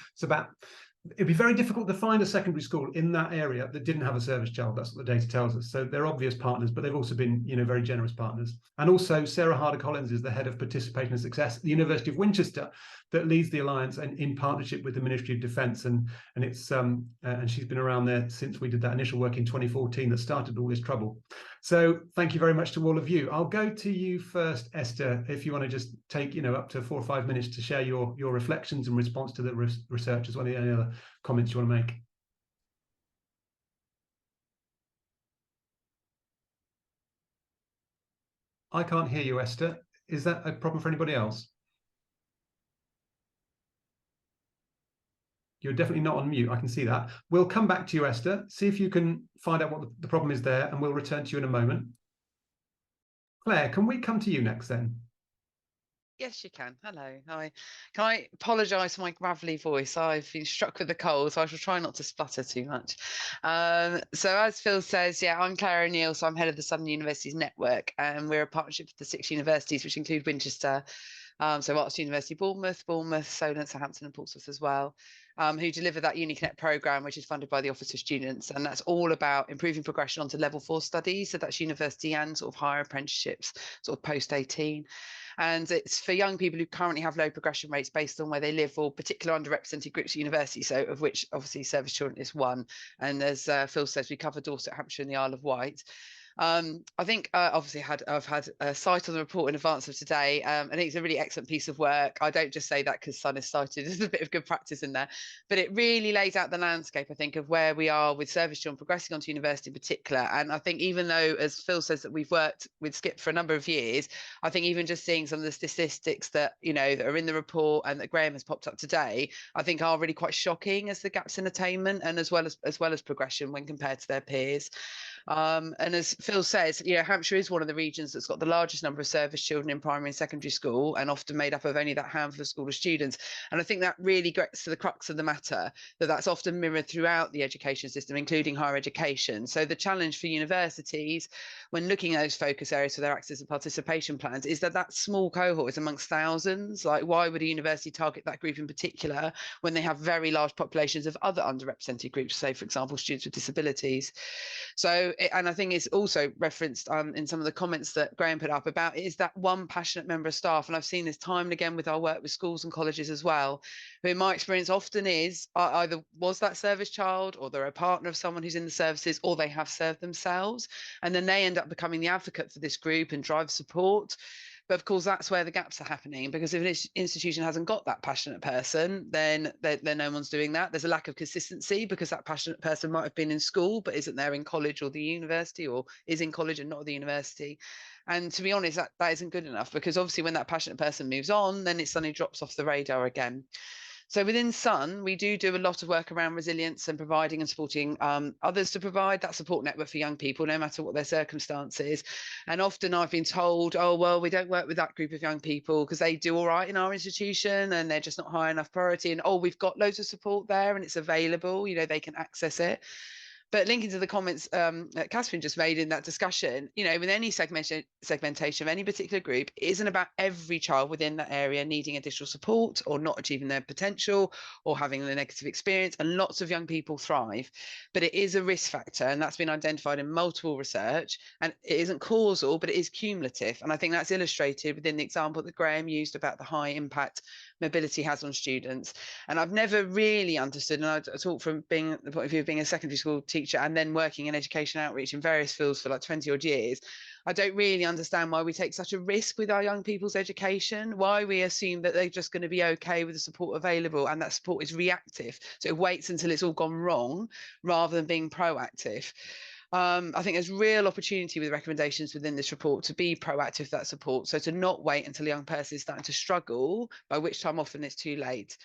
It'd be very difficult to find a secondary school in that area that didn't have a service child. That's what the data tells us. So they're obvious partners, but they've also been, very generous partners. And also Sarah Harder-Collins is the head of participation and success at the University of Winchester, that leads the Alliance and in partnership with the Ministry of Defence. And it's and she's been around there since we did that initial work in 2014 that started all this trouble. So thank you very much to all of you. I'll go to you first, Esther, if you want to just take up to 4 or 5 minutes to share your reflections in response to the research, as well as any other comments you want to make. I can't hear you, Esther. Is that a problem for anybody else? You're definitely not on mute. I can see that. We'll come back to you, Esther. See if you can find out what the problem is there, and we'll return to you in a moment. Claire, can we come to you next then? Yes, you can. Hello. Hi. Can I apologise for my gravelly voice? I've been struck with a cold, so I shall try not to splutter too much. So as Phil says, I'm Claire O'Neill, so I'm head of the Southern Universities Network, and we're a partnership with the 6 universities, which include Winchester, so Oxford University, Bournemouth, Solent, Southampton and Portsmouth as well, who deliver that UniConnect programme, which is funded by the Office of Students. And that's all about improving progression onto level 4 studies. So that's university and sort of higher apprenticeships, sort of post-18. And it's for young people who currently have low progression rates based on where they live or particular underrepresented groups at university, so of which obviously service children is one. And as Phil says, we cover Dorset, Hampshire and the Isle of Wight. I think obviously I've had a sight on the report in advance of today. I think it's a really excellent piece of work. I don't just say that because Sun is cited. There's a bit of good practice in there, but it really lays out the landscape, I think, of where we are with service children progressing onto university in particular. And I think even though, as Phil says, that we've worked with SCiP for a number of years, I think even just seeing some of the statistics that, you know, that are in the report and that Graham has popped up today, I think are really quite shocking as the gaps in attainment and as well as progression when compared to their peers. And as Phil says, you know, Hampshire is one of the regions that's got the largest number of service children in primary and secondary school, and often made up of only that handful of school of students. And I think that really gets to the crux of the matter, that that's often mirrored throughout the education system, including higher education. So the challenge for universities when looking at those focus areas for their access and participation plans is that that small cohort is amongst thousands. Like, why would a university target that group in particular when they have very large populations of other underrepresented groups, say, for example, students with disabilities? So, and I think it's also referenced in some of the comments that Graham put up about, is that one passionate member of staff, and I've seen this time and again with our work with schools and colleges as well, who in my experience often is either was that service child, or they're a partner of someone who's in the services, or they have served themselves, and then they end up becoming the advocate for this group and drive support. But of course, that's where the gaps are happening, because if an institution hasn't got that passionate person, then no one's doing that. There's a lack of consistency because that passionate person might have been in school, but isn't there in college or the university, or is in college and not at the university. And to be honest, that isn't good enough, because obviously when that passionate person moves on, then it suddenly drops off the radar again. So within Sun, we do a lot of work around resilience and providing and supporting others to provide that support network for young people, no matter what their circumstances. And often I've been told, oh, well, we don't work with that group of young people because they do all right in our institution and they're just not high enough priority. And, oh, we've got loads of support there and it's available, you know, they can access it. But linking to the comments that Catherine just made in that discussion, you know, with any segmentation of any particular group, it isn't about every child within that area needing additional support or not achieving their potential or having a negative experience. And lots of young people thrive, but it is a risk factor, and that's been identified in multiple research. And it isn't causal, but it is cumulative. And I think that's illustrated within the example that Graham used about the high impact mobility has on students. And I've never really understood, and I talk from being the point of view of being a secondary school teacher and then working in education outreach in various fields for like 20 odd years, I don't really understand why we take such a risk with our young people's education, why we assume that they're just going to be okay with the support available, and that support is reactive. So it waits until it's all gone wrong rather than being proactive. I think there's real opportunity with recommendations within this report to be proactive with that support. So to not wait until a young person is starting to struggle, by which time often it's too late.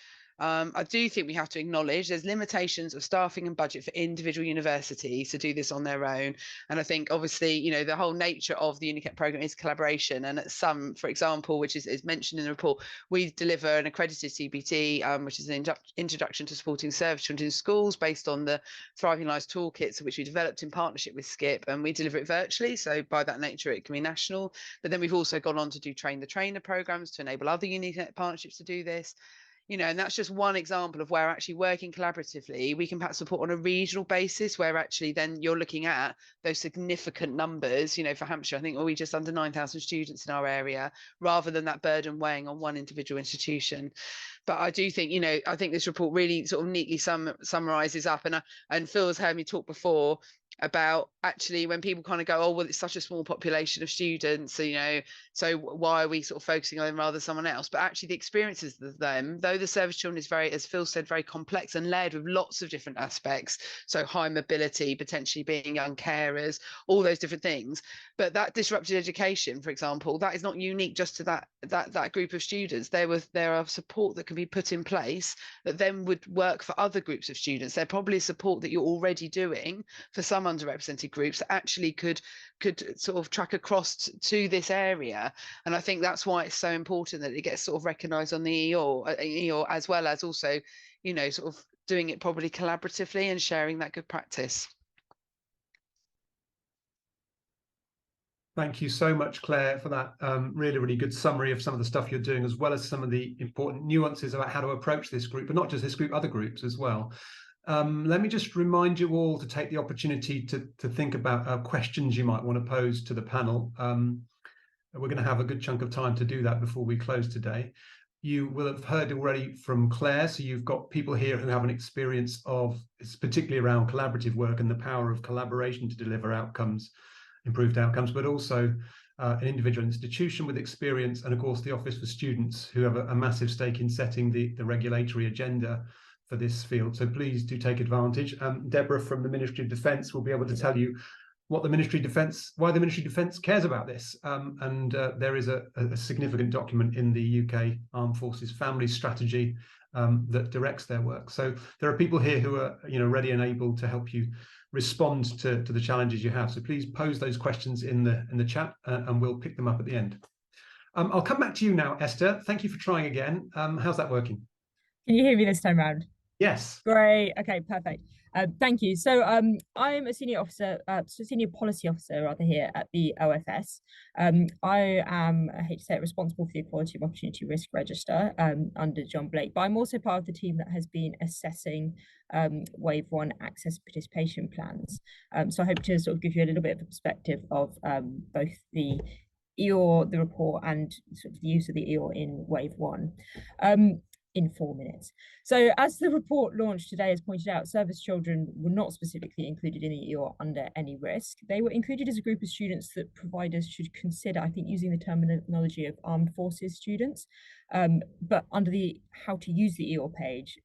I do think we have to acknowledge there's limitations of staffing and budget for individual universities to do this on their own. And I think obviously, you know, the whole nature of the UniCap programme is collaboration. And at some, for example, which is mentioned in the report, we deliver an accredited CBT, which is an introduction to supporting service children in schools based on the Thriving Lives toolkits, which we developed in partnership with SCiP, and we deliver it virtually. So by that nature, it can be national. But then we've also gone on to do train the trainer programmes to enable other UniCap partnerships to do this. You know, and that's just one example of where actually working collaboratively, we can perhaps support on a regional basis, where actually then you're looking at those significant numbers. You know, for Hampshire, I think we just under 9,000 students in our area, rather than that burden weighing on one individual institution. But I do think, you know, I think this report really sort of neatly summarises up, and Phil's heard me talk before about actually when people kind of go, oh, well, it's such a small population of students, so, you know, so why are we sort of focusing on them rather than someone else? But actually the experiences of them, though the service children is very, as Phil said, very complex and layered with lots of different aspects, so high mobility, potentially being young carers, all those different things. But that disrupted education, for example, that is not unique just to that group of students. There are support that can be put in place that then would work for other groups of students. They're probably support that you're already doing for some underrepresented groups that actually could sort of track across to this area. And I think that's why it's so important that it gets sort of recognised on the EOR, as well as also, you know, sort of doing it probably collaboratively and sharing that good practice. Thank you so much, Claire, for that really, really good summary of some of the stuff you're doing, as well as some of the important nuances about how to approach this group, but not just this group, other groups as well. Let me just remind you all to take the opportunity to think about questions you might want to pose to the panel. We're going to have a good chunk of time to do that before we close today. You will have heard already from Claire, so you've got people here who have an experience of, it's particularly around collaborative work and the power of collaboration to deliver outcomes. improved outcomes, but also an individual institution with experience, and of course the Office for Students, who have a massive stake in setting the regulatory agenda for this field. So please do take advantage. Deborah from the Ministry of Defence will be able to tell you what the Ministry of Defence, why the Ministry of Defence cares about this. There is a significant document in the UK Armed Forces Family Strategy that directs their work. So there are people here who are, ready and able to help you respond to the challenges you have. So please pose those questions in the chat, and we'll pick them up at the end. I'll come back to you now, Esther. Thank you for trying again. How's that working? Can you hear me this time round? Yes. Great. Okay, perfect. Thank you. So I'm a senior policy officer rather here at the OFS. I am, I hate to say it, responsible for the Equality of Opportunity Risk Register under John Blake, but I'm also part of the team that has been assessing Wave 1 access participation plans. So I hope to sort of give you a little bit of a perspective of both the EOR, the report, and sort of the use of the EOR in Wave 1. In 4 minutes. So as the report launched today has pointed out, service children were not specifically included in the EOR under any risk. They were included as a group of students that providers should consider, I think, using the terminology of armed forces students, but under the how to use the EOR page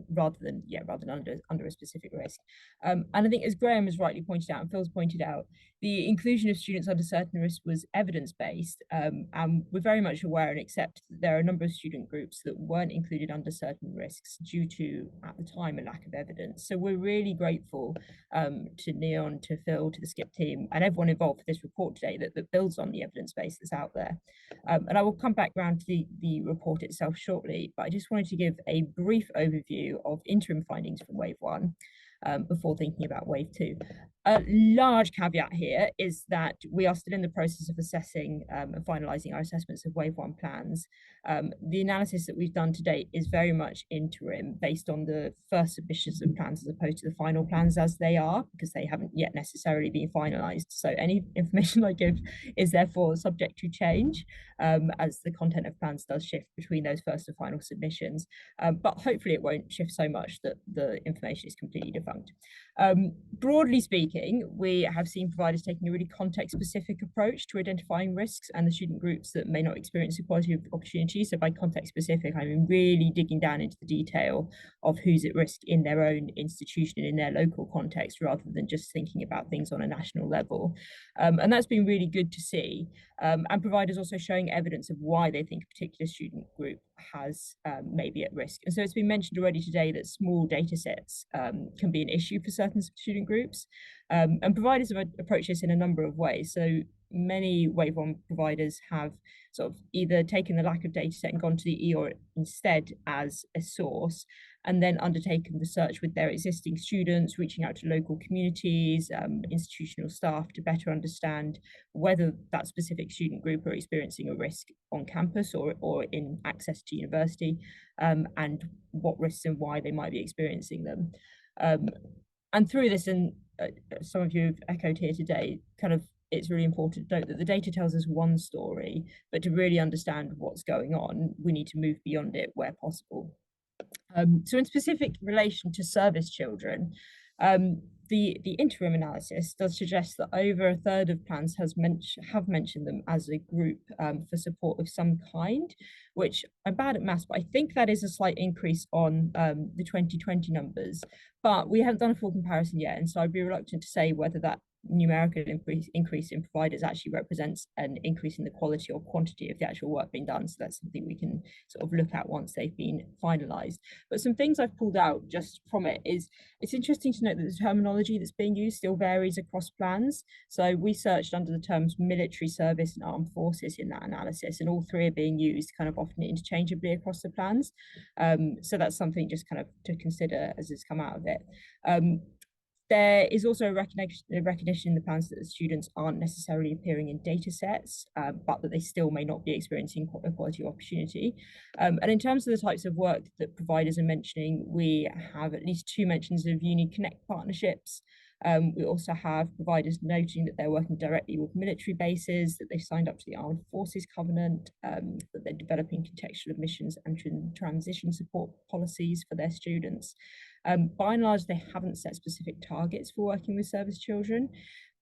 rather than under a specific risk. And I think, as Graham has rightly pointed out and Phil's pointed out, the inclusion of students under certain risk was evidence-based, and we're very much aware and accept that there are a number of student groups that weren't included under certain risks due to, at the time, a lack of evidence. So we're really grateful to Neon, to Phil, to the SCiP team, and everyone involved for this report today that builds on the evidence base that's out there. And I will come back around to the report itself shortly, but I just wanted to give a brief overview of interim findings from Wave 1 before thinking about Wave 2. A large caveat here is that we are still in the process of assessing and finalising our assessments of Wave 1 plans. The analysis that we've done to date is very much interim, based on the first submissions of plans as opposed to the final plans as they are, because they haven't yet necessarily been finalised. So any information I give is therefore subject to change as the content of plans does shift between those first and final submissions. But hopefully it won't shift so much that the information is completely defunct. Broadly speaking, we have seen providers taking a really context-specific approach to identifying risks and the student groups that may not experience equality of opportunity. So by context-specific, I mean really digging down into the detail of who's at risk in their own institution and in their local context, rather than just thinking about things on a national level. And that's been really good to see. And providers also showing evidence of why they think a particular student group has maybe at risk. And so it's been mentioned already today that small data sets can be an issue for certain student groups. And providers have approached this in a number of ways. So many Wave 1 providers have sort of either taken the lack of data set and gone to the EOR instead as a source, and then undertaken research with their existing students, reaching out to local communities, institutional staff to better understand whether that specific student group are experiencing a risk on campus or in access to university, and what risks and why they might be experiencing them. And through this, and some of you have echoed here today, kind of it's really important to note that the data tells us one story, but to really understand what's going on, we need to move beyond it where possible. So in specific relation to service children, the interim analysis does suggest that over a third of plans have mentioned them as a group for support of some kind, which I'm bad at maths, but I think that is a slight increase on the 2020 numbers, but we haven't done a full comparison yet. And so I'd be reluctant to say whether that numerical increase in providers actually represents an increase in the quality or quantity of the actual work being done. So that's something we can sort of look at once they've been finalised. But some things I've pulled out just from it is, it's interesting to note that the terminology that's being used still varies across plans. So we searched under the terms military service and armed forces in that analysis, and all three are being used kind of often interchangeably across the plans. So that's something just kind of to consider as it's come out of it. There is also a recognition in the plans that the students aren't necessarily appearing in data sets, but that they still may not be experiencing equality of opportunity. And in terms of the types of work that providers are mentioning, we have at least 2 mentions of Uni Connect partnerships. We also have providers noting that they're working directly with military bases, that they've signed up to the Armed Forces Covenant, that they're developing contextual admissions and transition support policies for their students. By and large, they haven't set specific targets for working with service children,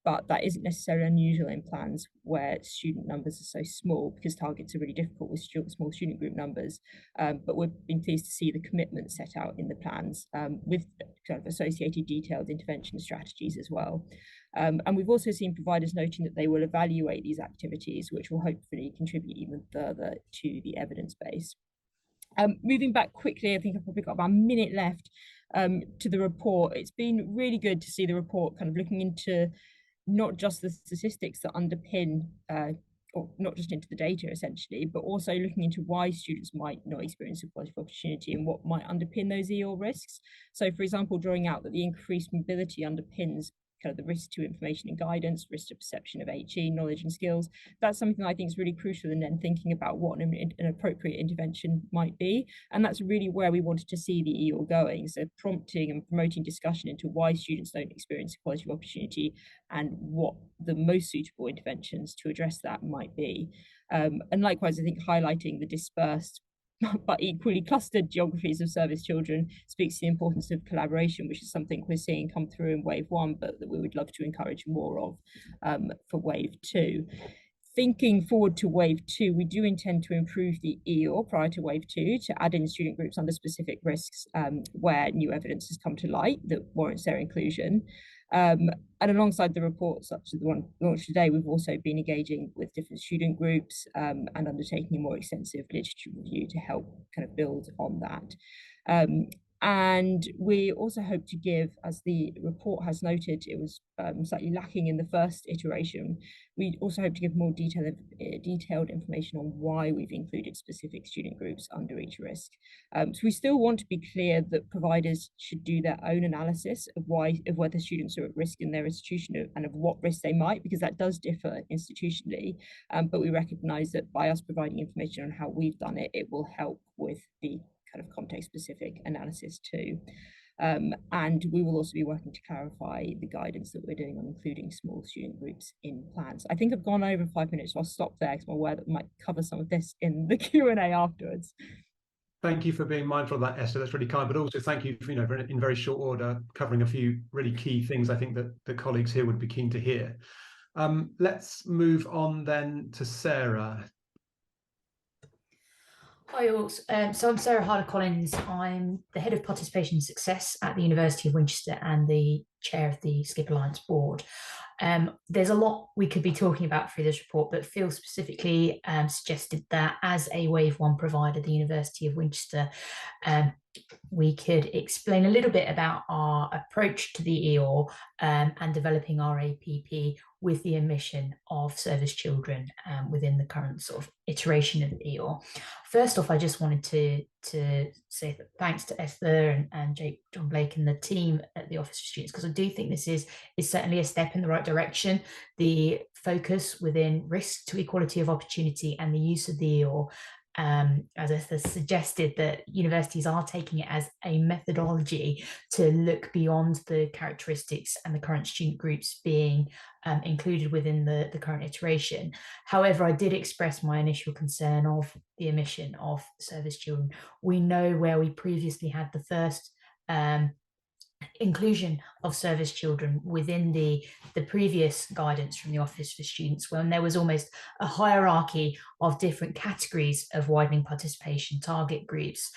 but that isn't necessarily unusual in plans where student numbers are so small, because targets are really difficult with small student group numbers. But we've been pleased to see the commitment set out in the plans, with kind of associated detailed intervention strategies as well. And we've also seen providers noting that they will evaluate these activities, which will hopefully contribute even further to the evidence base. Moving back quickly, I think I've probably got about a minute left to the report. It's been really good to see the report kind of looking into not just the statistics that underpin, or not just into the data essentially, but also looking into why students might not experience equality of opportunity and what might underpin those EOR risks. So, for example, drawing out that the increased mobility underpins kind of the risk to information and guidance, risk to perception of HE, knowledge and skills. That's something I think is really crucial in then thinking about what an appropriate intervention might be. And that's really where we wanted to see the EOR going. So prompting and promoting discussion into why students don't experience equality of opportunity and what the most suitable interventions to address that might be. And likewise, I think highlighting the dispersed but equally clustered geographies of service children speaks to the importance of collaboration, which is something we're seeing come through in wave 1, but that we would love to encourage more of for wave 2. Thinking forward to wave 2, we do intend to improve the EOR prior to wave 2 to add in student groups under specific risks where new evidence has come to light that warrants their inclusion. And alongside the report, such as the one launched today, we've also been engaging with different student groups and undertaking a more extensive literature review to help kind of build on that. And we also hope to give, as the report has noted, it was slightly lacking in the first iteration. We also hope to give more detailed information on why we've included specific student groups under each risk. So we still want to be clear that providers should do their own analysis of whether students are at risk in their institution and of what risk they might, because that does differ institutionally. But we recognise that by us providing information on how we've done it, it will help with the kind of context-specific analysis too. And we will also be working to clarify the guidance that we're doing on including small student groups in plans. I think I've gone over 5 minutes, so I'll stop there because I'm aware that we might cover some of this in the Q&A afterwards. Thank you for being mindful of that, Esther. That's really kind. But also thank you for, in very short order, covering a few really key things I think that the colleagues here would be keen to hear. Let's move on then to Sarah. Hi all, so I'm Sarah Harder-Collins. I'm the Head of Participation and Success at the University of Winchester and the Chair of the SCiP Alliance Board. There's a lot we could be talking about through this report, but Phil specifically suggested that as a Wave 1 provider, the University of Winchester, we could explain a little bit about our approach to the EOR and developing our APP with the admission of service children within the current sort of iteration of the EOR. First off, I just wanted to say thanks to Esther and John Blake and the team at the Office for Students, because I do think this is certainly a step in the right direction. The focus within risk to equality of opportunity and the use of the EOR, as Esther suggested, that universities are taking it as a methodology to look beyond the characteristics and the current student groups being included within the current iteration. However, I did express my initial concern of the omission of service children. We know where we previously had the first inclusion of service children within the previous guidance from the Office for Students, when there was almost a hierarchy of different categories of widening participation target groups.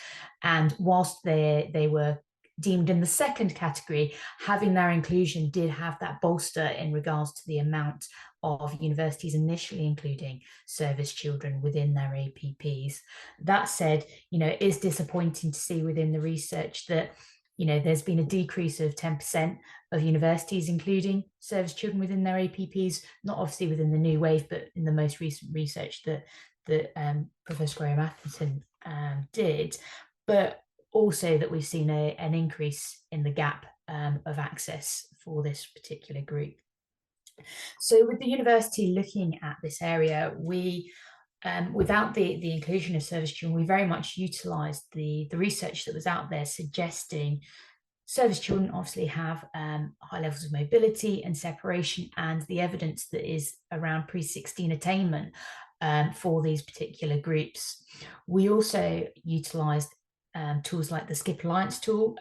And whilst they were deemed in the second category, having their inclusion did have that bolster in regards to the amount of universities initially including service children within their APPs. That said, it is disappointing to see within the research that there's been a decrease of 10% of universities including service children within their APPs, not obviously within the new wave, but in the most recent research that Professor Graham Atherton did, but also that we've seen an increase in the gap of access for this particular group. So with the university looking at this area, we without the inclusion of service children, we very much utilised the research that was out there suggesting service children obviously have high levels of mobility and separation, and the evidence that is around pre-16 attainment for these particular groups. We also utilised tools like the SCiP Alliance tool,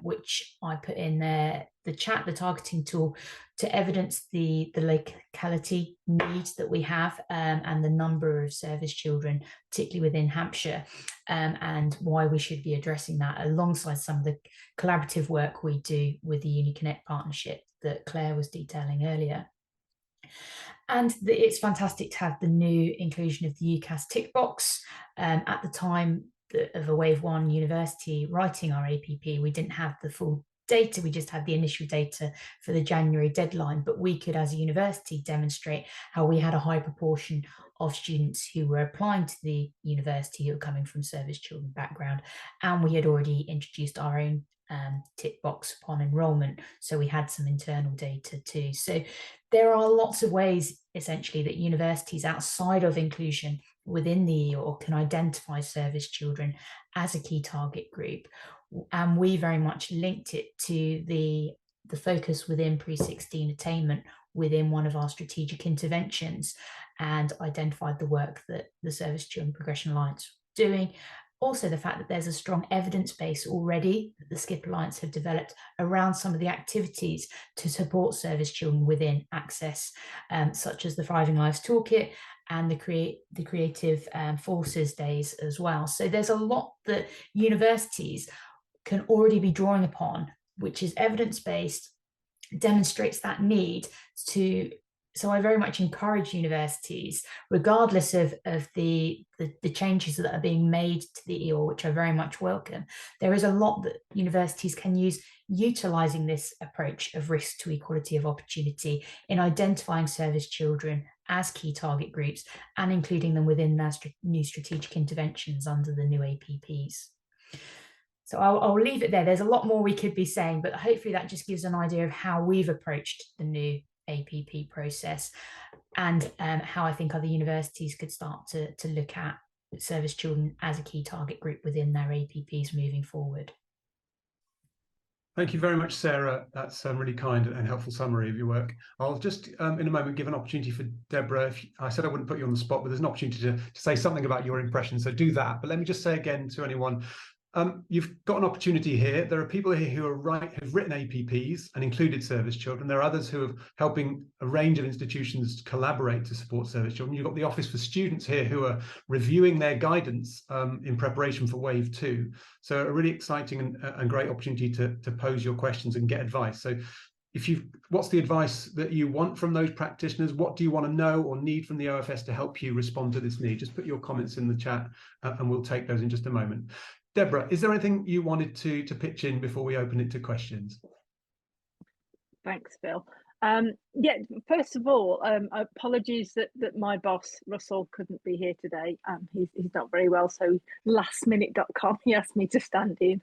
which I put in there, the chat, the targeting tool, to evidence the locality needs that we have, and the number of service children, particularly within Hampshire, and why we should be addressing that alongside some of the collaborative work we do with the UniConnect partnership that Claire was detailing earlier. And it's fantastic to have the new inclusion of the UCAS tick box. At the time of a Wave 1 university writing our APP, we didn't have the full data, we just had the initial data for the January deadline, but we could, as a university, demonstrate how we had a high proportion of students who were applying to the university who were coming from service children background, and we had already introduced our own tick box upon enrolment, so we had some internal data too. So there are lots of ways essentially that universities outside of inclusion within the EOR can identify service children as a key target group, and we very much linked it to the focus within pre-16 attainment within one of our strategic interventions, and identified the work that the Service Children Progression Alliance was doing. Also, the fact that there's a strong evidence base already that the SCiP Alliance have developed around some of the activities to support service children within access, such as the Thriving Lives Toolkit and the Creative Forces Days as well. So there's a lot that universities can already be drawing upon, which is evidence-based, demonstrates that need to. So I very much encourage universities, regardless of the changes that are being made to the EOR, which I very much welcome. There is a lot that universities can use utilising this approach of risk to equality of opportunity in identifying service children as key target groups and including them within their new strategic interventions under the new APPs. So I'll leave it there. There's a lot more we could be saying, but hopefully that just gives an idea of how we've approached the new APP process, and how I think other universities could start to look at service children as a key target group within their APPs moving forward. Thank you very much, Sarah. That's a really kind and helpful summary of your work. I'll just, in a moment, give an opportunity for Deborah. I said I wouldn't put you on the spot, but there's an opportunity to say something about your impression, so do that. But let me just say again to anyone, you've got an opportunity here. There are people here who have written APPs and included service children. There are others who are helping a range of institutions collaborate to support service children. You've got the Office for Students here who are reviewing their guidance in preparation for Wave 2. So a really exciting and great opportunity to pose your questions and get advice. So what's the advice that you want from those practitioners? What do you want to know or need from the OFS to help you respond to this need? Just put your comments in the chat and we'll take those in just a moment. Deborah, is there anything you wanted to pitch in before we open it to questions? Thanks, Phil. Yeah, first of all, apologies that my boss, Russell, couldn't be here today. He's not very well, so lastminute.com, he asked me to stand in.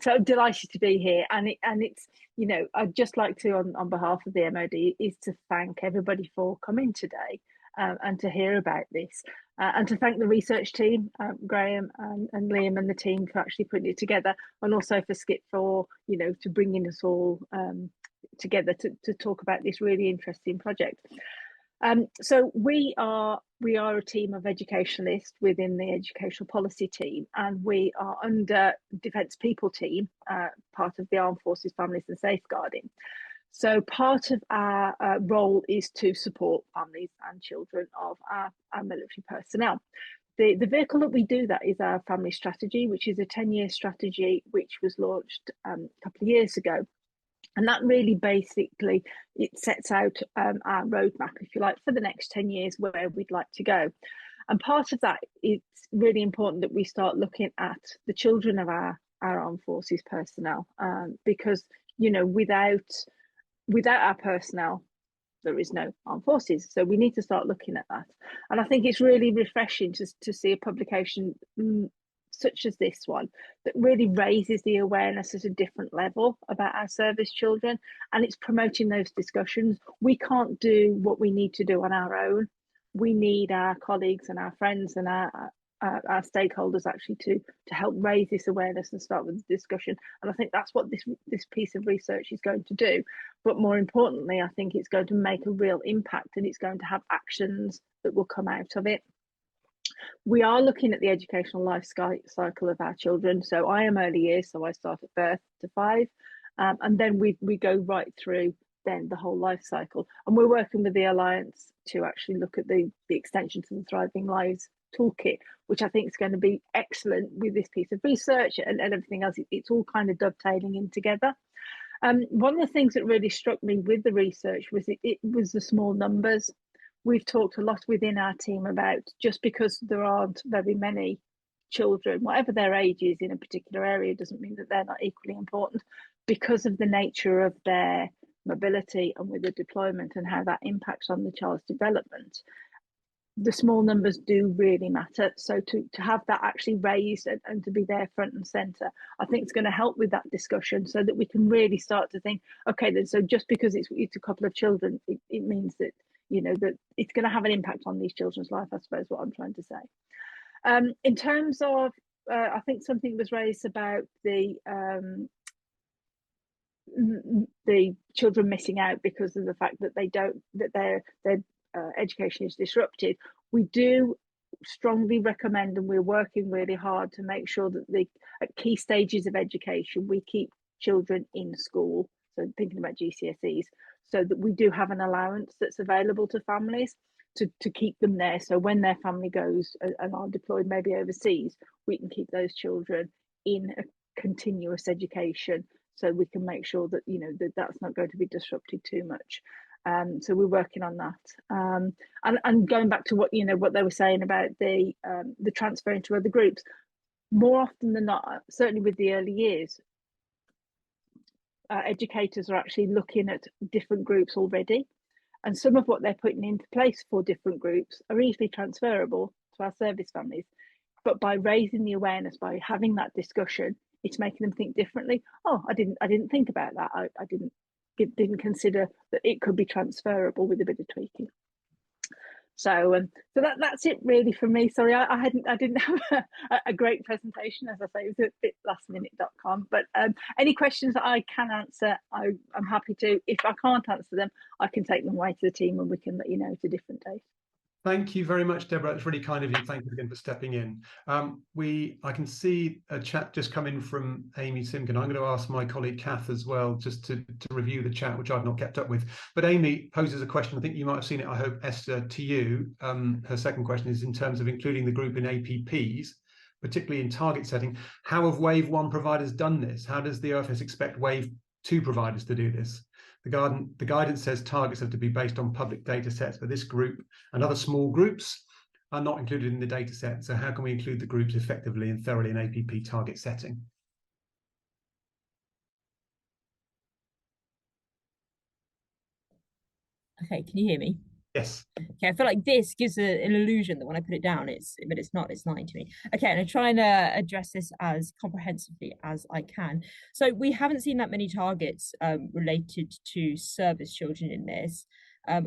So I'm delighted to be here. And it's, you know, I'd just like to, on behalf of the MOD, is to thank everybody for coming today and to hear about this. And to thank the research team, Graham and Liam and the team for actually putting it together, and also for SCiP for, you know, to bringing us all together to talk about this really interesting project. So we are a team of educationalists within the educational policy team, and we are under Defence People team, part of the Armed Forces Families and Safeguarding. So part of our role is to support families and children of our military personnel. The vehicle that we do that is our family strategy, which is a 10-year strategy which was launched a couple of years ago. And that really basically, it sets out our roadmap, if you like, for the next 10 years where we'd like to go. And part of that, it's really important that we start looking at the children of our armed forces personnel, because, you know, without our personnel, there is no armed forces. So we need to start looking at that. And I think it's really refreshing to see a publication such as this one that really raises the awareness at a different level about our service children, and it's promoting those discussions. We can't do what we need to do on our own. We need our colleagues and our friends and our stakeholders actually to help raise this awareness and start with the discussion. And I think that's what this piece of research is going to do. But more importantly, I think it's going to make a real impact, and it's going to have actions that will come out of it. We are looking at the educational life cycle of our children. So I am early years, so I start at birth to 5, and then we go right through then the whole life cycle. And we're working with the Alliance to actually look at the extension to the Thriving Lives toolkit, which I think is going to be excellent with this piece of research and everything else. It's all kind of dovetailing in together. One of the things that really struck me with the research was it was the small numbers. We've talked a lot within our team about just because there aren't very many children, whatever their age is in a particular area, doesn't mean that they're not equally important, because of the nature of their mobility and with the deployment and how that impacts on the child's development. The small numbers do really matter. So to have that actually raised and to be there front and centre, I think it's going to help with that discussion so that we can really start to think, okay, then so just because it's a couple of children, it means that, you know, that it's going to have an impact on these children's life, I suppose, what I'm trying to say. In terms of, I think something was raised about the children missing out because of the fact that their education is disrupted. We do strongly recommend, and we're working really hard to make sure that at key stages of education, we keep children in school. So thinking about GCSEs, so that we do have an allowance that's available to families to keep them there. So when their family goes and are deployed maybe overseas, we can keep those children in a continuous education, so we can make sure that, you know, that's not going to be disrupted too much. So we're working on that. And going back to what, you know, what they were saying about the transfer into other groups, more often than not, certainly with the early years, educators are actually looking at different groups already. And some of what they're putting into place for different groups are easily transferable to our service families. But by raising the awareness, by having that discussion, it's making them think differently. Oh, I didn't think about that. I didn't consider that it could be transferable with a bit of tweaking. So that's it really for me. Sorry, I didn't have a great presentation, as I say, it was a bit lastminute.com. But any questions that I can answer, I'm happy to. If I can't answer them, I can take them away to the team and we can let you know at a different date. Thank you very much, Deborah. It's really kind of you. Thank you again for stepping in. I can see a chat just come in from Amy Simkin. I'm going to ask my colleague Kath as well, just to review the chat, which I've not kept up with. But Amy poses a question. I think you might have seen it, I hope, Esther, to you. Her second question is in terms of including the group in APPs, particularly in target setting. How have Wave 1 providers done this? How does the OFS expect Wave 2 providers to do this? The guidance says targets have to be based on public data sets, but this group and other small groups are not included in the data set. So how can we include the groups effectively and thoroughly in APP target setting? Okay, can you hear me? Yes. Okay, I feel like this gives an illusion that when I put it down, but it's not, it's lying to me. Okay, and I'm trying to address this as comprehensively as I can. So we haven't seen that many targets related to service children in this,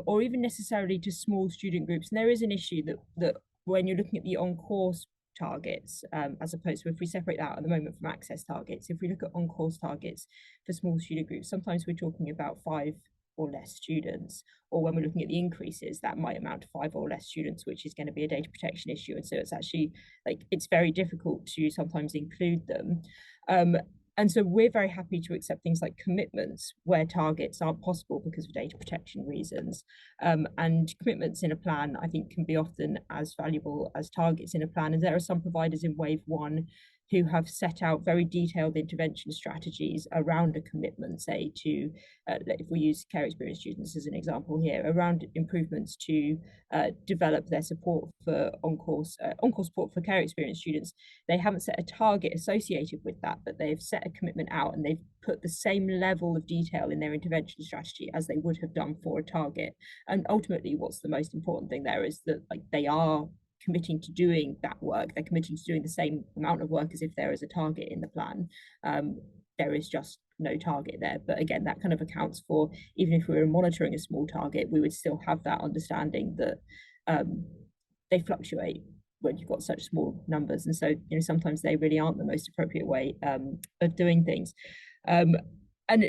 or even necessarily to small student groups. And there is an issue that when you're looking at the on-course targets, as opposed to if we separate that at the moment from access targets, if we look at on-course targets for small student groups, sometimes we're talking about 5 or less students, or when we're looking at the increases, that might amount to 5 or less students, which is going to be a data protection issue. And so it's actually like it's very difficult to sometimes include them. And so we're very happy to accept things like commitments where targets aren't possible because of data protection reasons. And commitments in a plan, I think, can be often as valuable as targets in a plan. And there are some providers in Wave 1 who have set out very detailed intervention strategies around a commitment, say to, if we use care experience students as an example here, around improvements to develop their support for on-course support for care experience students. They haven't set a target associated with that, but they've set a commitment out and they've put the same level of detail in their intervention strategy as they would have done for a target. And ultimately, what's the most important thing there is that they are committing to doing that work. They're committing to doing the same amount of work as if there is a target in the plan. There is just no target there. But again, that kind of accounts for, even if we were monitoring a small target, we would still have that understanding that they fluctuate when you've got such small numbers. And so, sometimes they really aren't the most appropriate way of doing things. And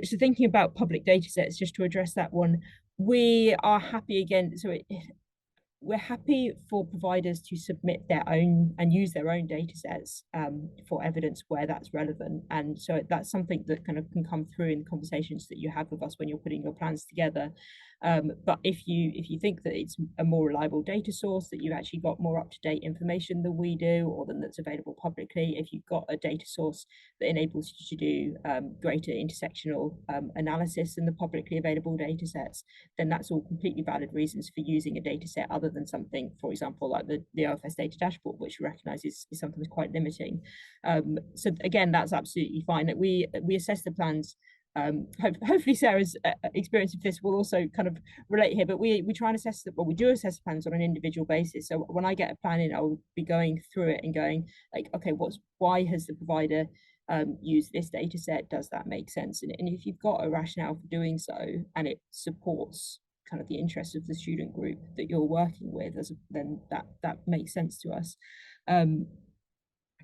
so thinking about public data sets, just to address that one, we are happy again. So we're happy for providers to submit their own and use their own data sets for evidence where that's relevant. And so that's something that kind of can come through in the conversations that you have with us when you're putting your plans together. But if you think that it's a more reliable data source, that you've actually got more up-to-date information than we do, or than that's available publicly, if you've got a data source that enables you to do greater intersectional analysis than the publicly available data sets, then that's all completely valid reasons for using a data set other than something, for example, like the OFS data dashboard, which we recognise is sometimes quite limiting. So again, that's absolutely fine. That we assess the plans. Hopefully Sarah's experience of this will also kind of relate here, but we try and assess that. Well, we do assess plans on an individual basis. So when I get a plan in, I'll be going through it and going like, okay, why has the provider use this data set? Does that make sense? And if you've got a rationale for doing so and it supports kind of the interests of the student group that you're working with, then that makes sense to us. I'm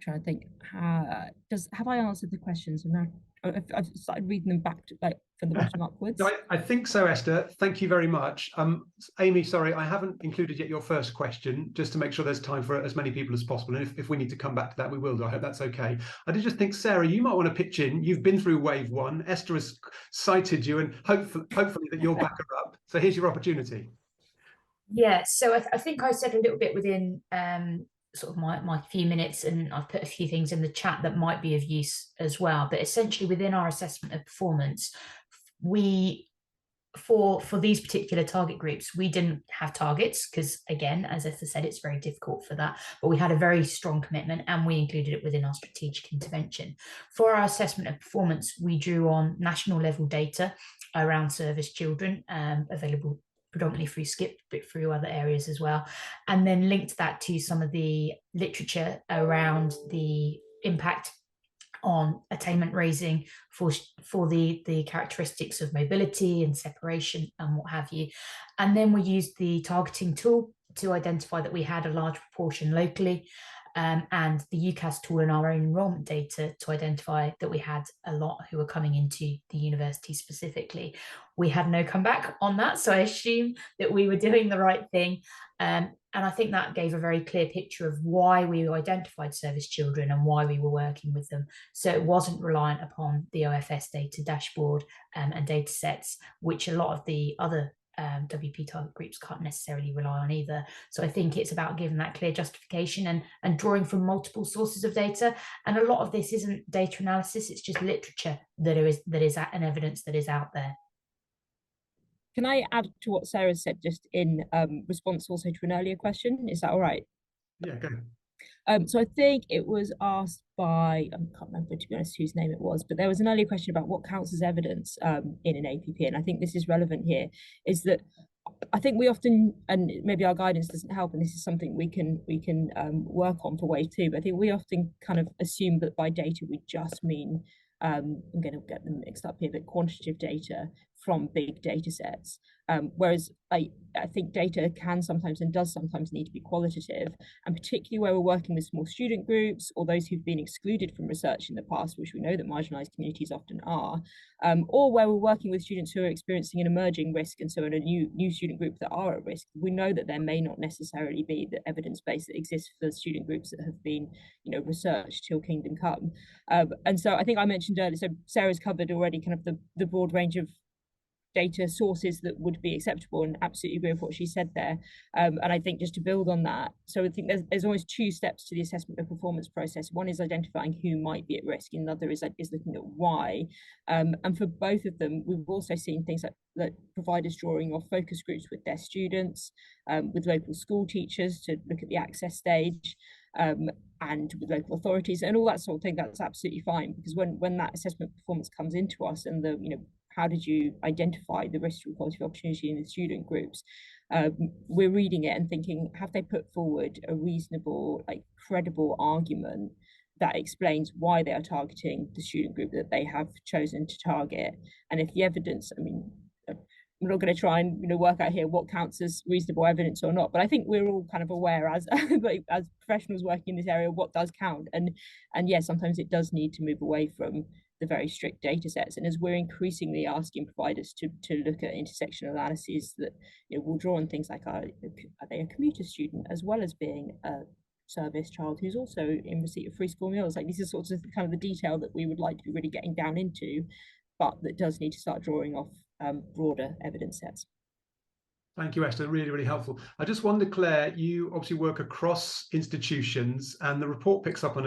trying to think, have I answered the questions? And I've started reading them back to, like, from the bottom upwards. No, I think so, Esther. Thank you very much. Amy, sorry, I haven't included yet your first question, just to make sure there's time for as many people as possible. And if we need to come back to that, we will do. I hope that's okay. I did just think, Sarah, you might want to pitch in. You've been through wave one. Esther has cited you, and hopefully that you'll back her up. So here's your opportunity. Yeah, so I think I said a little bit within sort of my few minutes, and I've put a few things in the chat that might be of use as well. But essentially within our assessment of performance, for these particular target groups, we didn't have targets because, again, as Esther said, it's very difficult for that. But we had a very strong commitment and we included it within our strategic intervention. For our assessment of performance, we drew on national level data around service children, available predominantly through SCiP, but through other areas as well, and then linked that to some of the literature around the impact on attainment raising for the characteristics of mobility and separation and what have you. And then we used the targeting tool to identify that we had a large proportion locally, and the UCAS tool and our own enrolment data to identify that we had a lot who were coming into the university specifically. We had no comeback on that, so I assume that we were doing the right thing. And I think that gave a very clear picture of why we identified service children and why we were working with them. So it wasn't reliant upon the OFS data dashboard and data sets, which a lot of the other WP target groups can't necessarily rely on either. So I think it's about giving that clear justification and drawing from multiple sources of data. And a lot of this isn't data analysis, it's just literature that is and evidence that is out there. Can I add to what Sarah said, just in response also to an earlier question? Is that all right? Yeah, go. So I think it was asked by, I can't remember, to be honest, whose name it was, but there was an earlier question about what counts as evidence in an APP. And I think this is relevant here, is that I think we often, and maybe our guidance doesn't help, and this is something we can work on for wave two, but I think we often kind of assume that by data we just mean, I'm going to get them mixed up here, but quantitative data from big data sets. Whereas I think data can sometimes and does sometimes need to be qualitative, and particularly where we're working with small student groups or those who've been excluded from research in the past, which we know that marginalised communities often are, or where we're working with students who are experiencing an emerging risk, and so in a new student group that are at risk, we know that there may not necessarily be the evidence base that exists for the student groups that have been, researched till kingdom come. And so I think I mentioned earlier, so Sarah's covered already kind of the broad range of data sources that would be acceptable, and absolutely agree with what she said there. And I think just to build on that, so I think there's always two steps to the assessment of performance process. One is identifying who might be at risk, and another is looking at why. And for both of them, we've also seen things like providers drawing off focus groups with their students, with local school teachers to look at the access stage, and with local authorities and all that sort of thing. That's absolutely fine, because when that assessment performance comes into us and how did you identify the risk to equality of opportunity in the student groups? We're reading it and thinking, have they put forward a reasonable, credible argument that explains why they are targeting the student group that they have chosen to target? And if the evidence, I'm not going to try and work out here what counts as reasonable evidence or not, but I think we're all kind of aware as as professionals working in this area what does count, and yes, sometimes it does need to move away from the very strict data sets. And as we're increasingly asking providers to look at intersectional analyses that will draw on things like are they a commuter student as well as being a service child who's also in receipt of free school meals. Like, these are sorts of kind of the detail that we would like to be really getting down into, but that does need to start drawing off broader evidence sets. Thank you, Esther. Really, really helpful. I just wonder, Claire, you obviously work across institutions, and the report picks up on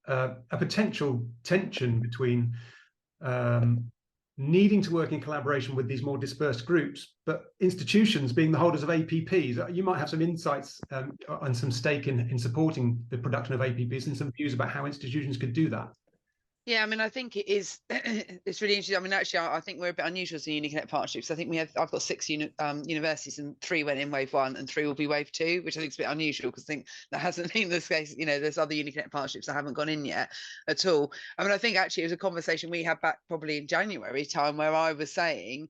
a potential tension between needing to work in collaboration with these more dispersed groups, but institutions being the holders of APPs. You might have some insights and some stake in supporting the production of APPs and some views about how institutions could do that. Yeah, I mean, I think it is. It's really interesting. I mean, actually, I think we're a bit unusual as a UniConnect partnerships. I think I've got 6 universities, and 3 went in wave 1, and 3 will be wave 2, which I think is a bit unusual because I think that hasn't been the case. There's other UniConnect partnerships that haven't gone in yet at all. I mean, I think actually it was a conversation we had back probably in January time where I was saying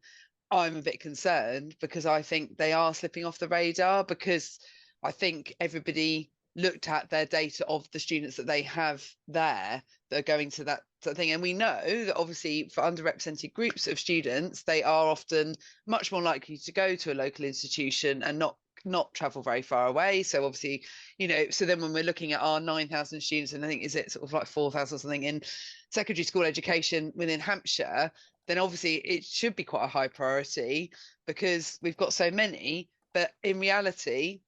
I'm a bit concerned because I think they are slipping off the radar, because I think everybody looked at their data of the students that they have there that are going to that sort of thing. And we know that obviously for underrepresented groups of students, they are often much more likely to go to a local institution and not travel very far away. So obviously, so then when we're looking at our 9,000 students, and I think is it sort of like 4,000 or something in secondary school education within Hampshire, then obviously it should be quite a high priority because we've got so many. But in reality,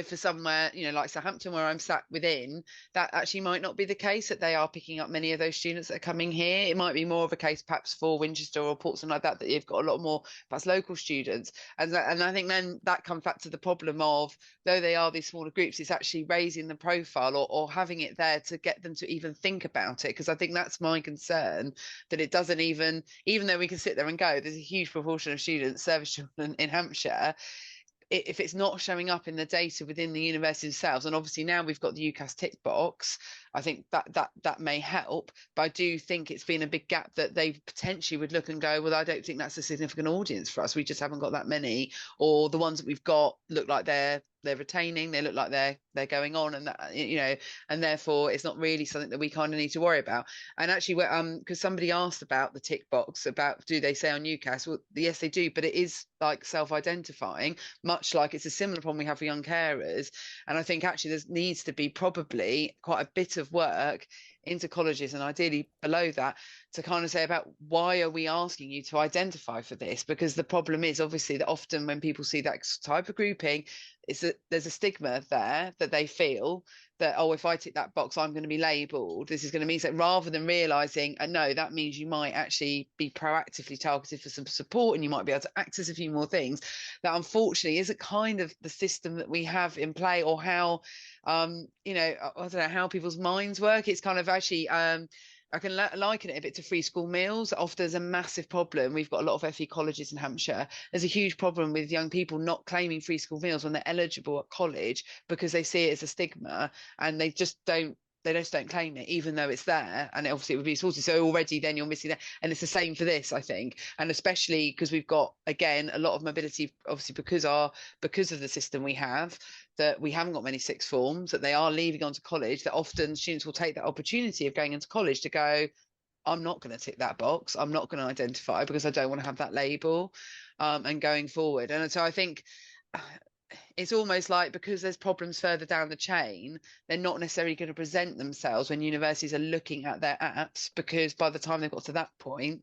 for somewhere, like Southampton, where I'm sat within, that actually might not be the case, that they are picking up many of those students that are coming here. It might be more of a case perhaps for Winchester or Portsmouth like that you've got a lot more perhaps local students. And I think then that comes back to the problem of, though they are these smaller groups, it's actually raising the profile or having it there to get them to even think about it. Because I think that's my concern, that it doesn't even though we can sit there and go, there's a huge proportion of students, service children in Hampshire, if it's not showing up in the data within the university themselves, and obviously now we've got the UCAS tick box, I think that may help. But I do think it's been a big gap that they potentially would look and go, well, I don't think that's a significant audience for us. We just haven't got that many, or the ones that we've got look like they're retaining, they look like they're going on, and that, and therefore it's not really something that we kind of need to worry about. And actually, because somebody asked about the tick box, about do they say on UCAS? Well, yes, they do, but it is like self-identifying, much like it's a similar problem we have for young carers. And I think actually there needs to be probably quite a bit of work into colleges, and ideally below that, to kind of say about why are we asking you to identify for this? Because the problem is obviously that often when people see that type of grouping, it's that there's a stigma there that they feel that, oh, if I tick that box, I'm going to be labelled. This is going to mean that, rather than realising, no, that means you might actually be proactively targeted for some support and you might be able to access a few more things. That unfortunately isn't kind of the system that we have in play, or how, I don't know how people's minds work. It's kind of actually, I can liken it a bit to free school meals. Often there's a massive problem. We've got a lot of FE colleges in Hampshire. There's a huge problem with young people not claiming free school meals when they're eligible at college, because they see it as a stigma and they just don't claim it, even though it's there, and obviously it would be sorted. So already then you're missing that. And it's the same for this, I think, and especially because we've got, again, a lot of mobility, obviously because of the system we have, that we haven't got many sixth forms, that they are leaving on to college, that often students will take that opportunity of going into college to go, I'm not going to tick that box, I'm not going to identify because I don't want to have that label, and going forward. And so I think it's almost like, because there's problems further down the chain, they're not necessarily going to present themselves when universities are looking at their apps, because by the time they've got to that point,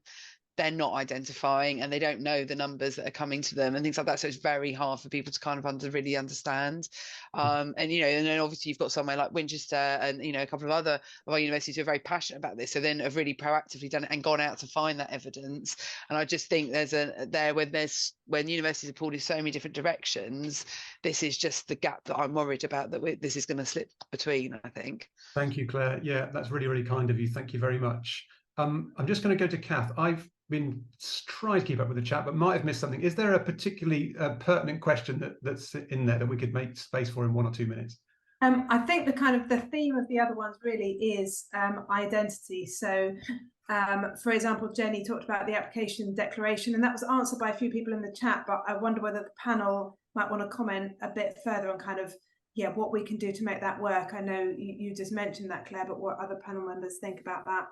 they're not identifying and they don't know the numbers that are coming to them and things like that. So it's very hard for people to kind of really understand. And then obviously you've got somewhere like Winchester and a couple of other of our universities who are very passionate about this, so then have really proactively done it and gone out to find that evidence. And I just think when universities are pulled in so many different directions, this is just the gap that I'm worried about, that this is going to slip between, I think. Thank you, Claire. Yeah, that's really, really kind of you. Thank you very much. I'm just going to go to Kath. I've been trying to keep up with the chat, but might have missed something. Is there a particularly pertinent question that's in there that we could make space for in 1 or 2 minutes? I think the theme of the other ones really is identity. So, for example, Jenny talked about the application declaration, and that was answered by a few people in the chat, but I wonder whether the panel might want to comment a bit further on what we can do to make that work. I know you just mentioned that, Claire, but what other panel members think about that?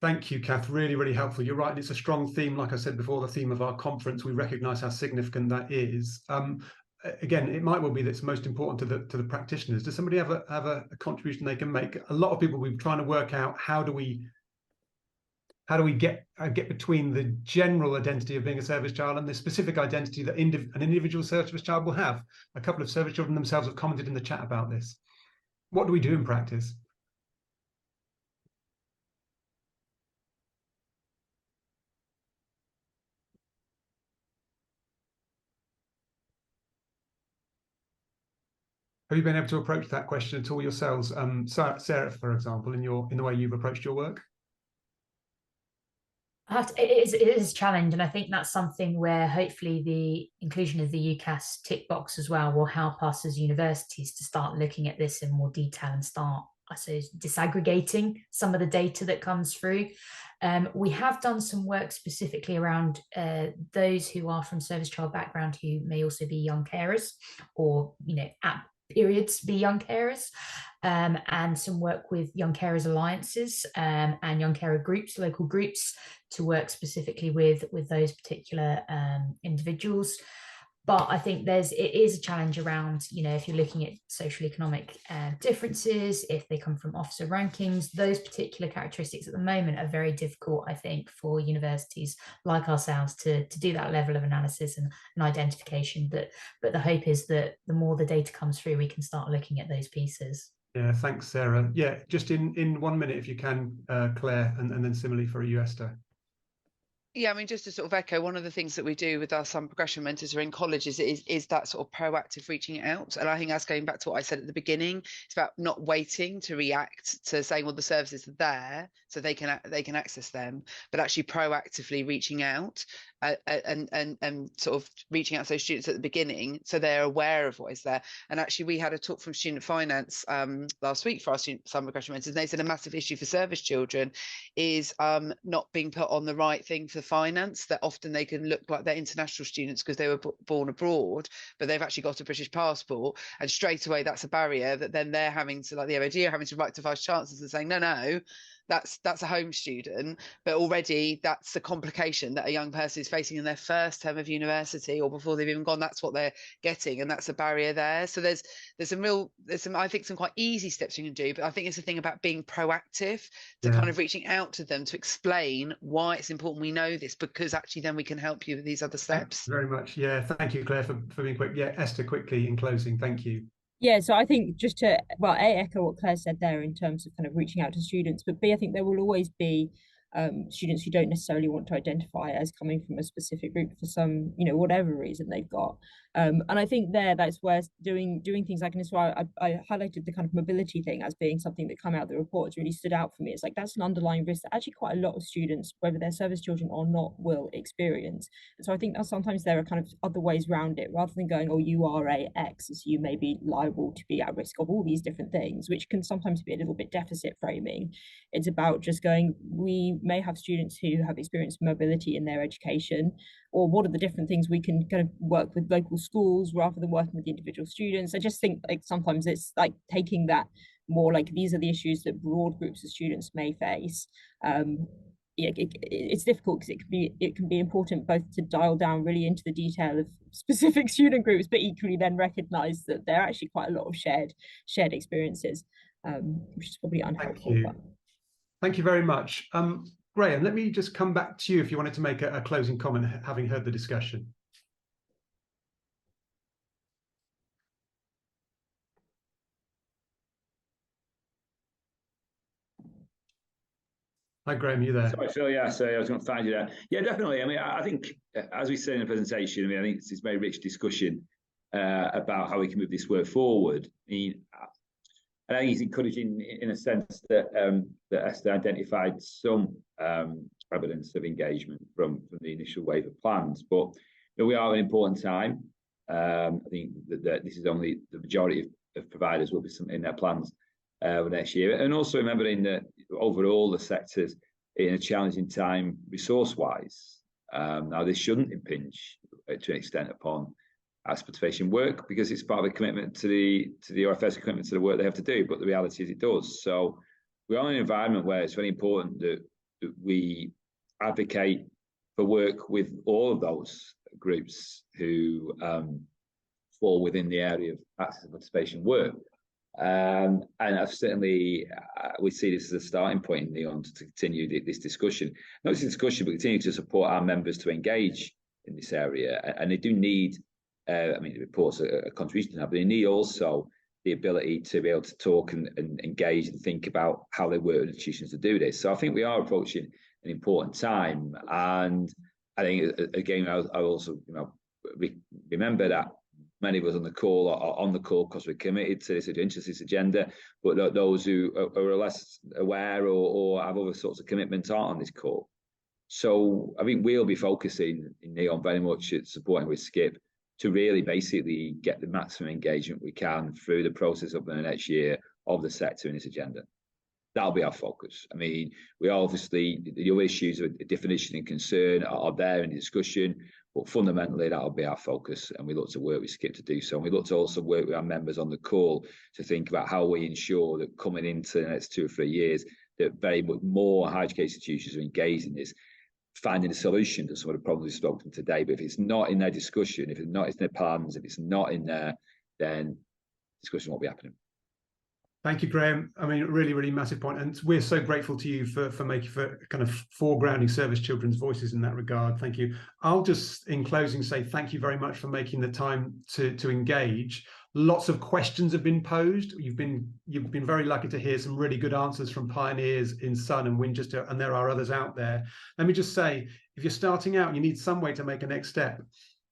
Thank you, Kath. Really, really helpful. You're right. And it's a strong theme. Like I said before, the theme of our conference, we recognise how significant that is. Again, it might well be that's most important to the practitioners. Does somebody have a contribution they can make? A lot of people we've been trying to work out how do we get between the general identity of being a service child and the specific identity that an individual service child will have. A couple of service children themselves have commented in the chat about this. What do we do in practice? Have you been able to approach that question at all yourselves, Sarah, for example, in the way you've approached your work? It is a challenge, and I think that's something where hopefully the inclusion of the UCAS tick box as well will help us as universities to start looking at this in more detail and start, I suppose, disaggregating some of the data that comes through. We have done some work specifically around those who are from service child background who may also be young carers, or at periods be young carers, and some work with Young Carers Alliances and young carer groups, local groups, to work specifically with those particular individuals. But I think it is a challenge around, if you're looking at social economic differences, if they come from officer rankings, those particular characteristics at the moment are very difficult, I think, for universities like ourselves to do that level of analysis and identification. But the hope is that the more the data comes through, we can start looking at those pieces. Yeah, thanks, Sarah. Yeah, just in 1 minute, if you can, Claire, and then similarly for you, Esther. Yeah, I mean, just to sort of echo, one of the things that we do with our some progression mentors who are in colleges is that sort of proactive reaching out. And I think that's going back to what I said at the beginning. It's about not waiting to react to saying, well, the services are there, so they can access them, but actually proactively reaching out and sort of reaching out to those students at the beginning so they're aware of what is there. And actually, we had a talk from student finance last week for our summer progression mentors, and they said a massive issue for service children is not being put on the right thing for finance, that often they can look like they're international students because they were born abroad, but they've actually got a British passport, and straight away that's a barrier that then they're having to, like the MOD are having to write to vice chancellors and saying, no, that's a home student. But already that's a complication that a young person is facing in their first term of university or before they've even gone. That's what they're getting, and that's a barrier there. So there's some I think some quite easy steps you can do, but I think it's the thing about being proactive to kind of reaching out to them to explain why it's important we know this, because actually then we can help you with these other steps. Thanks very much. Yeah, thank you, Claire, for being quick. Yeah, Esther, quickly in closing, thank you. Yeah, so I think just to, A, echo what Claire said there in terms of kind of reaching out to students, but B, I think there will always be students who don't necessarily want to identify as coming from a specific group for some, whatever reason they've got. And I think that's where doing things like, and that's why I highlighted the kind of mobility thing as being something that come out of the report has really stood out for me. It's like that's an underlying risk that actually quite a lot of students, whether they're service children or not, will experience. And so I think that sometimes there are kind of other ways around it, rather than going, oh, you are a X, so you may be liable to be at risk of all these different things, which can sometimes be a little bit deficit framing. It's about just going, we may have students who have experienced mobility in their education, or what are the different things we can kind of work with local schools rather than working with the individual students. I just think like sometimes it's like taking that more like these are the issues that broad groups of students may face. It's difficult because it can be important both to dial down really into the detail of specific student groups, but equally then recognize that there are actually quite a lot of shared experiences, which is probably unhelpful. Thank you very much. Graham, let me just come back to you if you wanted to make a closing comment, having heard the discussion. Hi, Graham, you there? Sorry, Phil. Yeah, so I was going to find you there. Yeah, definitely. I mean, I think, as we said in the presentation, I think it's a very rich discussion about how we can move this work forward. I think it's encouraging in a sense that that Esther identified some evidence of engagement from the initial wave of plans. But we are at an important time. I think that this is only the majority of providers will be in their plans for next year. And also remembering that overall the sector's in a challenging time resource-wise. Now, this shouldn't impinge to an extent upon participation work, because it's part of the commitment to the OFS commitment to the work they have to do, but the reality is it does. So we're in an environment where it's very important that we advocate for work with all of those groups who fall within the area of access and participation work. And I've certainly, we see this as a starting point in Neon to continue this discussion. Not just discussion, but continue to support our members to engage in this area. And they do need, I mean, the reports a contribution to that, but they need also the ability to be able to talk and engage and think about how they work with institutions to do this. So I think we are approaching an important time. And I think, again, I also, remember that many of us on the call are on the call because we're committed to this agenda, but those who are less aware or have other sorts of commitments aren't on this call. So I think we'll be focusing in Neon very much at supporting with SCiP to really basically get the maximum engagement we can through the process of the next year of the sector in this agenda. That'll be our focus. I mean, we obviously, the other issues of definition and concern are there in the discussion, but fundamentally that'll be our focus, and we look to work with SCiP to do so. And we look to also work with our members on the call to think about how we ensure that coming into the next 2 or 3 years, that very much more higher education institutions are engaged in this, finding a solution to some of the problems we've spoken today. But if it's not in their discussion, if it's not in their plans, if it's not in there, then discussion won't be happening. Thank you, Graham. I mean, really, really massive point. And we're so grateful to you for kind of foregrounding service children's voices in that regard. Thank you. I'll just, in closing, say thank you very much for making the time to engage. Lots of questions have been posed. You've been very lucky to hear some really good answers from pioneers in Sun and Winchester, and there are others out there. Let me just say, if you're starting out and you need some way to make a next step,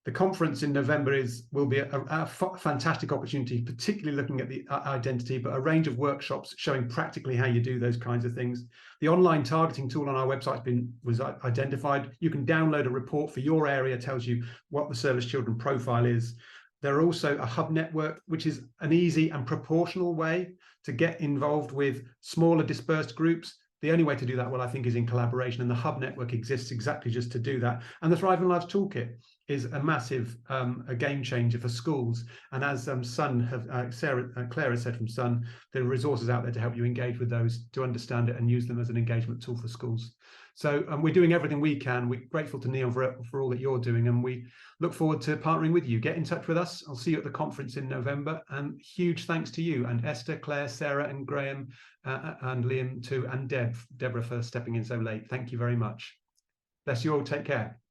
the conference in November will be a fantastic opportunity, particularly looking at the identity, but a range of workshops showing practically how you do those kinds of things. The online targeting tool on our website was identified. You can download a report for your area, tells you what the service children profile is. There are also a hub network, which is an easy and proportional way to get involved with smaller dispersed groups. The only way to do that, well, I think, is in collaboration, and the hub network exists exactly just to do that. And the Thriving Lives Toolkit is a massive a game changer for schools. And as Claire has said from Sun, there are resources out there to help you engage with those, to understand it and use them as an engagement tool for schools. So we're doing everything we can. We're grateful to Neon for all that you're doing, and we look forward to partnering with you. Get in touch with us. I'll see you at the conference in November, and huge thanks to you and Esther, Claire, Sarah and Graham and Liam too, and Deborah for stepping in so late. Thank you very much. Bless you all. Take care.